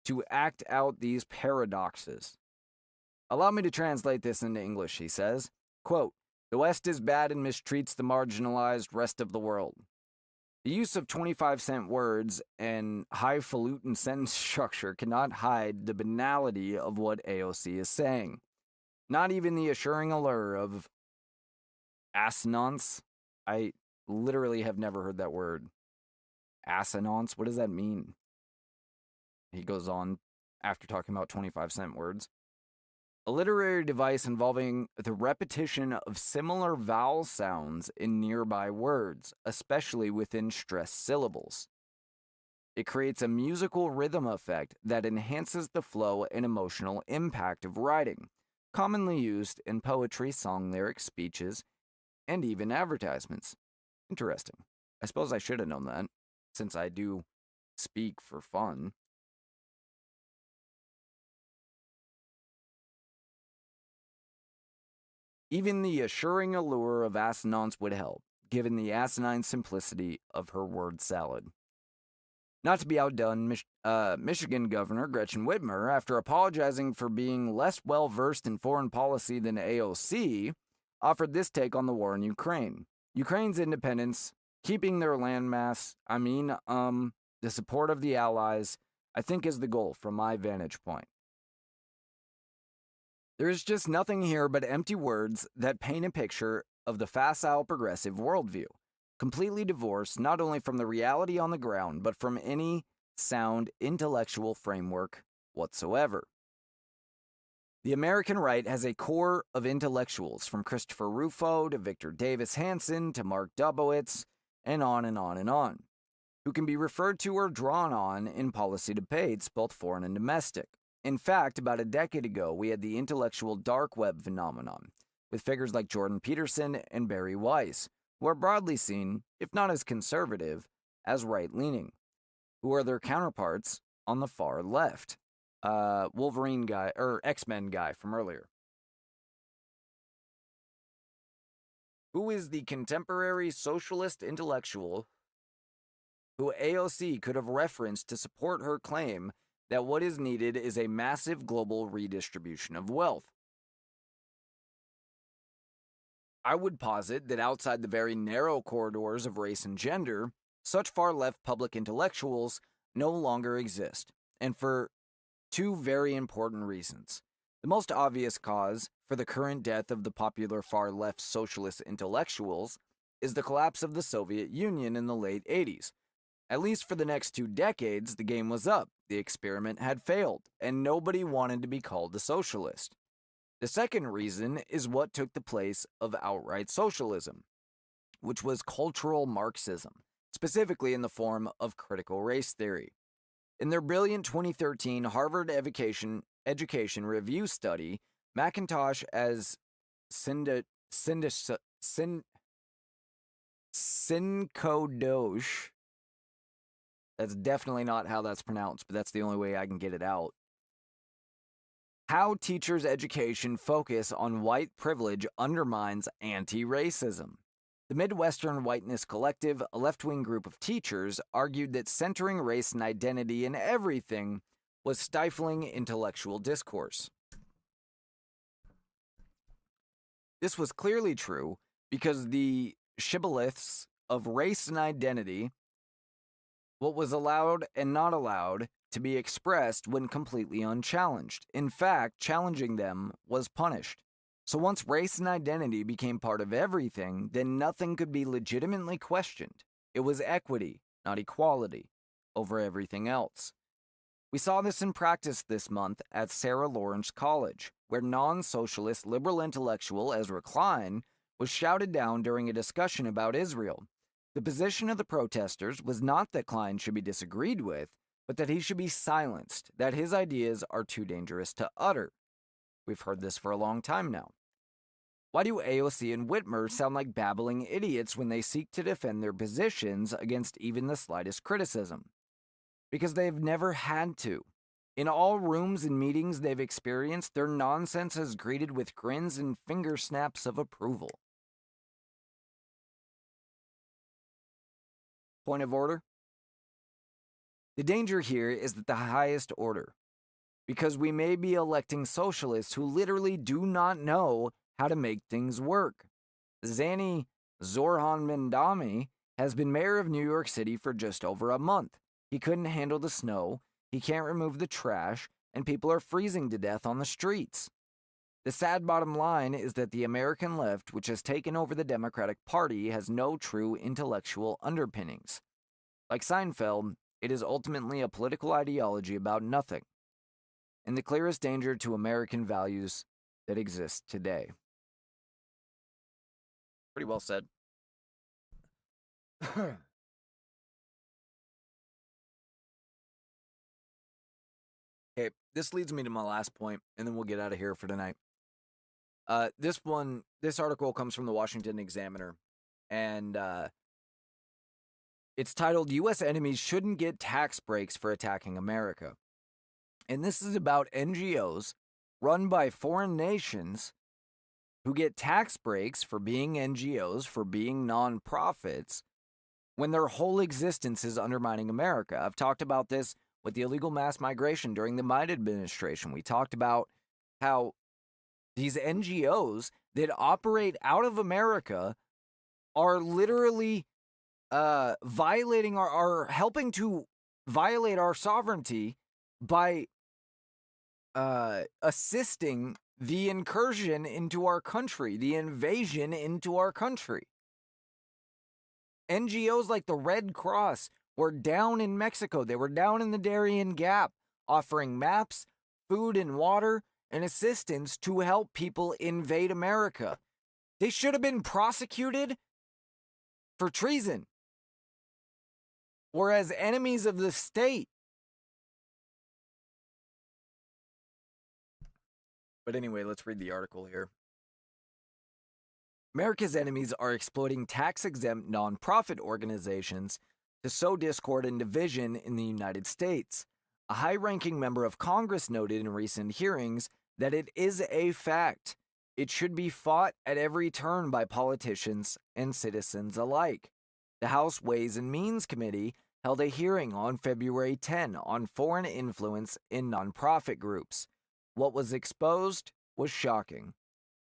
to act out these paradoxes." Allow me to translate this into English, he says. Quote, "The West is bad and mistreats the marginalized rest of the world. The use of 25-cent words and highfalutin sentence structure cannot hide the banality of what AOC is saying. Not even the assuring allure of assonance. I literally have never heard that word. Assonance? What does that mean? He goes on after talking about 25-cent words. A literary device involving the repetition of similar vowel sounds in nearby words, especially within stressed syllables. It creates a musical rhythm effect that enhances the flow and emotional impact of writing, commonly used in poetry, song lyrics, speeches, and even advertisements. Interesting. I suppose I should have known that, since I do speak for fun. Even the assuring allure of assonance would help, given the asinine simplicity of her word salad. Not to be outdone, Michigan Governor Gretchen Whitmer, after apologizing for being less well-versed in foreign policy than AOC, offered this take on the war in Ukraine. Ukraine's independence, keeping their landmass, the support of the allies, I think is the goal from my vantage point. There is just nothing here but empty words that paint a picture of the facile progressive worldview, completely divorced not only from the reality on the ground, but from any sound intellectual framework whatsoever. The American right has a core of intellectuals, from Christopher Rufo to Victor Davis Hanson to Mark Dubowitz, and on and on and on, who can be referred to or drawn on in policy debates, both foreign and domestic. In fact, about a decade ago, we had the intellectual dark web phenomenon, with figures like Jordan Peterson and Barry Weiss, who are broadly seen, if not as conservative, as right-leaning, who are their counterparts on the far left. Wolverine guy, or X-Men guy from earlier. Who is the contemporary socialist intellectual who AOC could have referenced to support her claim that what is needed is a massive global redistribution of wealth? I would posit that outside the very narrow corridors of race and gender, such far-left public intellectuals no longer exist, and for two very important reasons. The most obvious cause for the current death of the popular far-left socialist intellectuals is the collapse of the Soviet Union in the late 80s. At least for the next 2 decades, the game was up, the experiment had failed, and nobody wanted to be called a socialist. The second reason is what took the place of outright socialism, which was cultural Marxism, specifically in the form of critical race theory. In their brilliant 2013 Harvard Education Review study, McIntosh as Sinkodosh, that's definitely not how that's pronounced, but that's the only way I can get it out. How teachers' education focus on white privilege undermines anti-racism. The Midwestern Whiteness Collective, a left-wing group of teachers, argued that centering race and identity in everything was stifling intellectual discourse. This was clearly true because the shibboleths of race and identity, what was allowed and not allowed to be expressed when completely unchallenged. In fact, challenging them was punished. So once race and identity became part of everything, then nothing could be legitimately questioned. It was equity, not equality, over everything else. We saw this in practice this month at Sarah Lawrence College, where non-socialist liberal intellectual Ezra Klein was shouted down during a discussion about Israel. The position of the protesters was not that Klein should be disagreed with, but that he should be silenced, that his ideas are too dangerous to utter. We've heard this for a long time now. Why do AOC and Whitmer sound like babbling idiots when they seek to defend their positions against even the slightest criticism? Because they've never had to. In all rooms and meetings they've experienced, their nonsense is greeted with grins and finger snaps of approval. Point of order? The danger here is that the highest order, because we may be electing socialists who literally do not know how to make things work. Zani Zorhan-Mendami has been mayor of New York City for just over a month. He couldn't handle the snow, he can't remove the trash, and people are freezing to death on the streets. The sad bottom line is that the American left, which has taken over the Democratic Party, has no true intellectual underpinnings. Like Seinfeld, it is ultimately a political ideology about nothing, and the clearest danger to American values that exist today. Pretty well said. Okay, this leads me to my last point, and then we'll get out of here for tonight. This article comes from the Washington Examiner, and it's titled, U.S. Enemies Shouldn't Get Tax Breaks for Attacking America. And this is about NGOs run by foreign nations who get tax breaks for being NGOs, for being nonprofits, when their whole existence is undermining America. I've talked about this with the illegal mass migration during the Biden administration. We talked about how these NGOs that operate out of America are literally violating are helping to violate our sovereignty by assisting the incursion into our country, the invasion into our country. NGOs like the Red Cross were down in Mexico. They were down in the Darien Gap, offering maps, food and water, and assistance to help people invade America. They should have been prosecuted for treason, or as enemies of the state. But anyway, let's read the article here. America's enemies are exploiting tax-exempt nonprofit organizations to sow discord and division in the United States. A high-ranking member of Congress noted in recent hearings that it is a fact. it should be fought at every turn by politicians and citizens alike. The House Ways and Means Committee held a hearing on February 10 on foreign influence in nonprofit groups. What was exposed was shocking.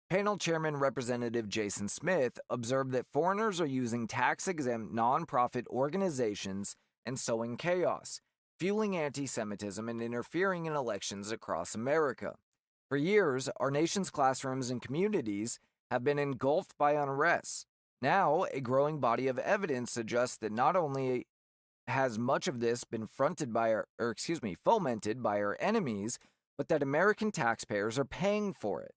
Panel Chairman Representative Jason Smith observed that foreigners are using tax-exempt nonprofit organizations and sowing chaos, fueling anti-Semitism and interfering in elections across America. For years, our nation's classrooms and communities have been engulfed by unrest. Now, a growing body of evidence suggests that not only has much of this been fomented by our enemies, but that American taxpayers are paying for it.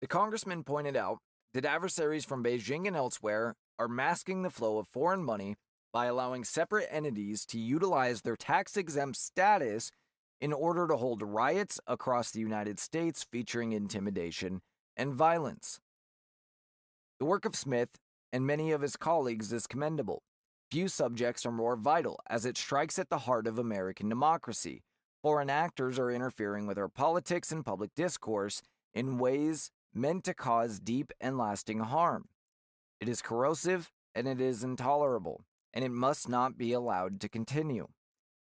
The congressman pointed out that adversaries from Beijing and elsewhere are masking the flow of foreign money by allowing separate entities to utilize their tax-exempt status in order to hold riots across the United States featuring intimidation and violence. The work of Smith and many of his colleagues is commendable. Few subjects are more vital, as it strikes at the heart of American democracy. Foreign actors are interfering with our politics and public discourse in ways meant to cause deep and lasting harm. It is corrosive and it is intolerable, and it must not be allowed to continue.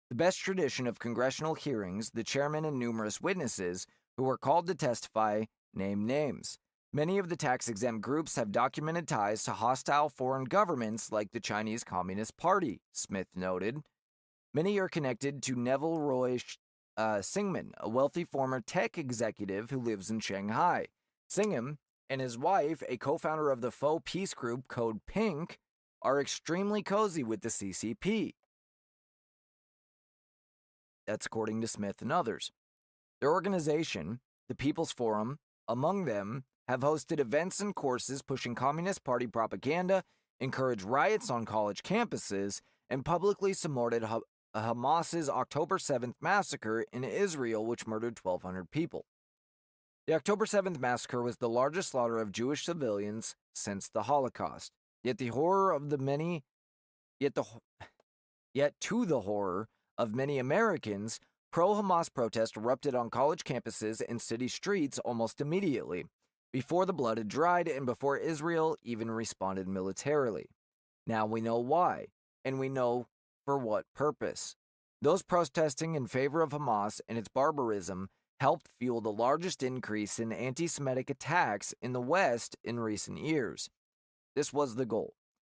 The best tradition of congressional hearings, the chairman and numerous witnesses who were called to testify name names. Many of the tax-exempt groups have documented ties to hostile foreign governments like the Chinese Communist Party, Smith noted. Many are connected to Neville Roy Singman, a wealthy former tech executive who lives in Shanghai. Singham and his wife, a co-founder of the faux peace group Code Pink, are extremely cozy with the CCP. That's according to Smith and others. Their organization, the People's Forum, among them, have hosted events and courses pushing Communist Party propaganda, encouraged riots on college campuses, and publicly supported Hamas's October 7th massacre in Israel, which murdered 1,200 people. The October 7th massacre was the largest slaughter of Jewish civilians since the Holocaust. Yet to the horror of many Americans, pro-Hamas protests erupted on college campuses and city streets almost immediately, before the blood had dried and before Israel even responded militarily. Now we know why, and we know for what purpose. Those protesting in favor of Hamas and its barbarism helped fuel the largest increase in anti-Semitic attacks in the West in recent years. This was the goal.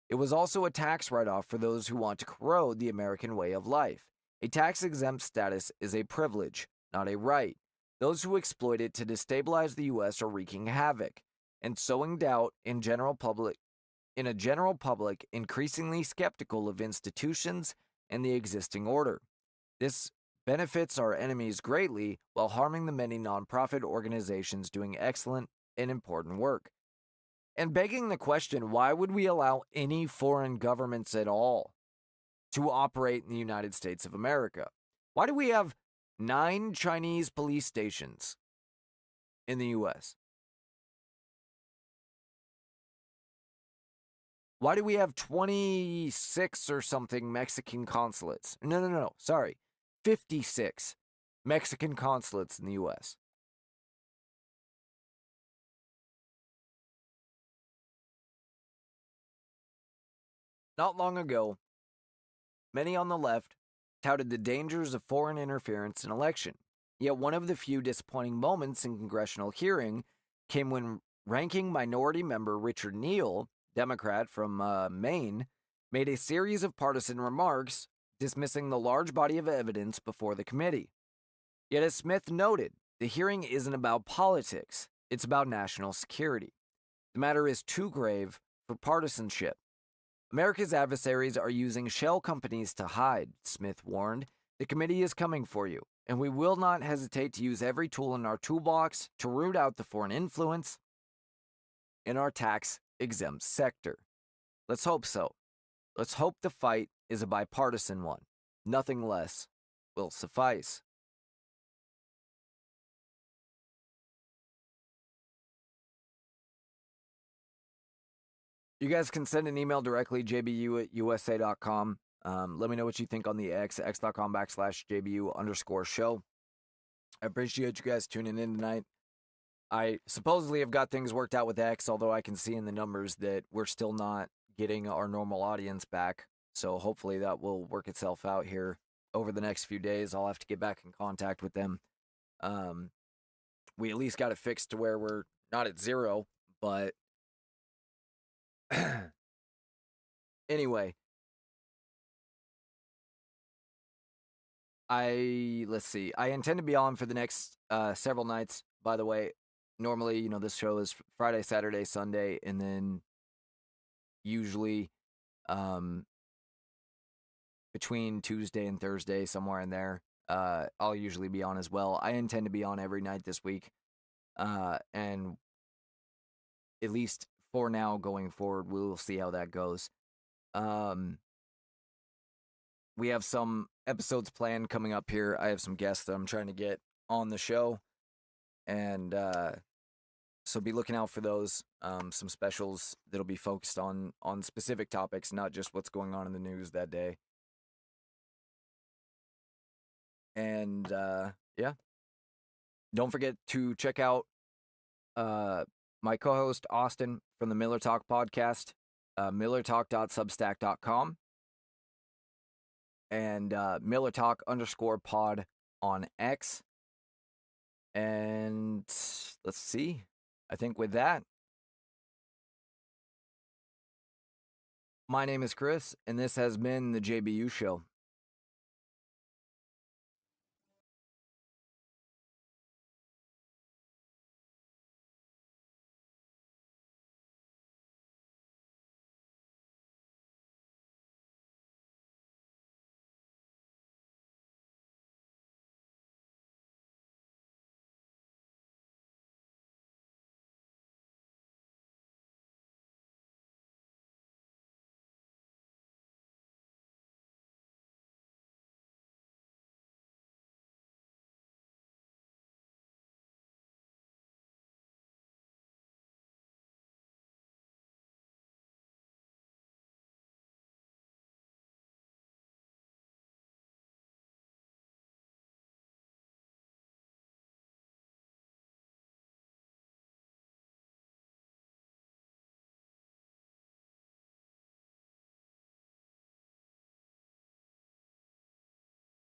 It was also a tax write-off for those who want to corrode the American way of life. A tax-exempt status is a privilege, not a right. Those who exploit it to destabilize the U.S. are wreaking havoc and sowing doubt in a general public increasingly skeptical of institutions and the existing order. This benefits our enemies greatly while harming the many nonprofit organizations doing excellent and important work. And begging the question, why would we allow any foreign governments at all to operate in the United States of America? Why do we have 9 Chinese police stations in the U.S.? Why do we have 26 or something Mexican consulates? No. Sorry. 56 Mexican consulates in the U.S. Not long ago, many on the left touted the dangers of foreign interference in election. Yet one of the few disappointing moments in congressional hearing came when ranking minority member Richard Neal, Democrat from Maine, made a series of partisan remarks dismissing the large body of evidence before the committee. Yet as Smith noted, the hearing isn't about politics, it's about national security. The matter is too grave for partisanship. America's adversaries are using shell companies to hide, Smith warned. The committee is coming for you, and we will not hesitate to use every tool in our toolbox to root out the foreign influence in our tax-exempt sector. Let's hope so. Let's hope the fight is a bipartisan one. Nothing less will suffice. You guys can send an email directly, JBU@USA.com. Let me know what you think on the X.com/JBU_show. I appreciate you guys tuning in tonight. I supposedly have got things worked out with X, although I can see in the numbers that we're still not getting our normal audience back. So hopefully that will work itself out here over the next few days. I'll have to get back in contact with them. We at least got it fixed to where we're not at 0, but anyway, let's see. I intend to be on for the next several nights, by the way. Normally, this show is Friday, Saturday, Sunday, and then usually between Tuesday and Thursday, somewhere in there, I'll usually be on as well. I intend to be on every night this week, and at least for now going forward, we'll see how that goes. We have some episodes planned coming up here. I have some guests that I'm trying to get on the show, and so be looking out for those. Some specials that'll be focused on specific topics, not just what's going on in the news that day. And yeah, don't forget to check out my co-host Austin from the Miller Talk podcast, millertalk.substack.com, and millertalk_pod on X. And let's see. I think with that, my name is Chris, and this has been the JBU Show.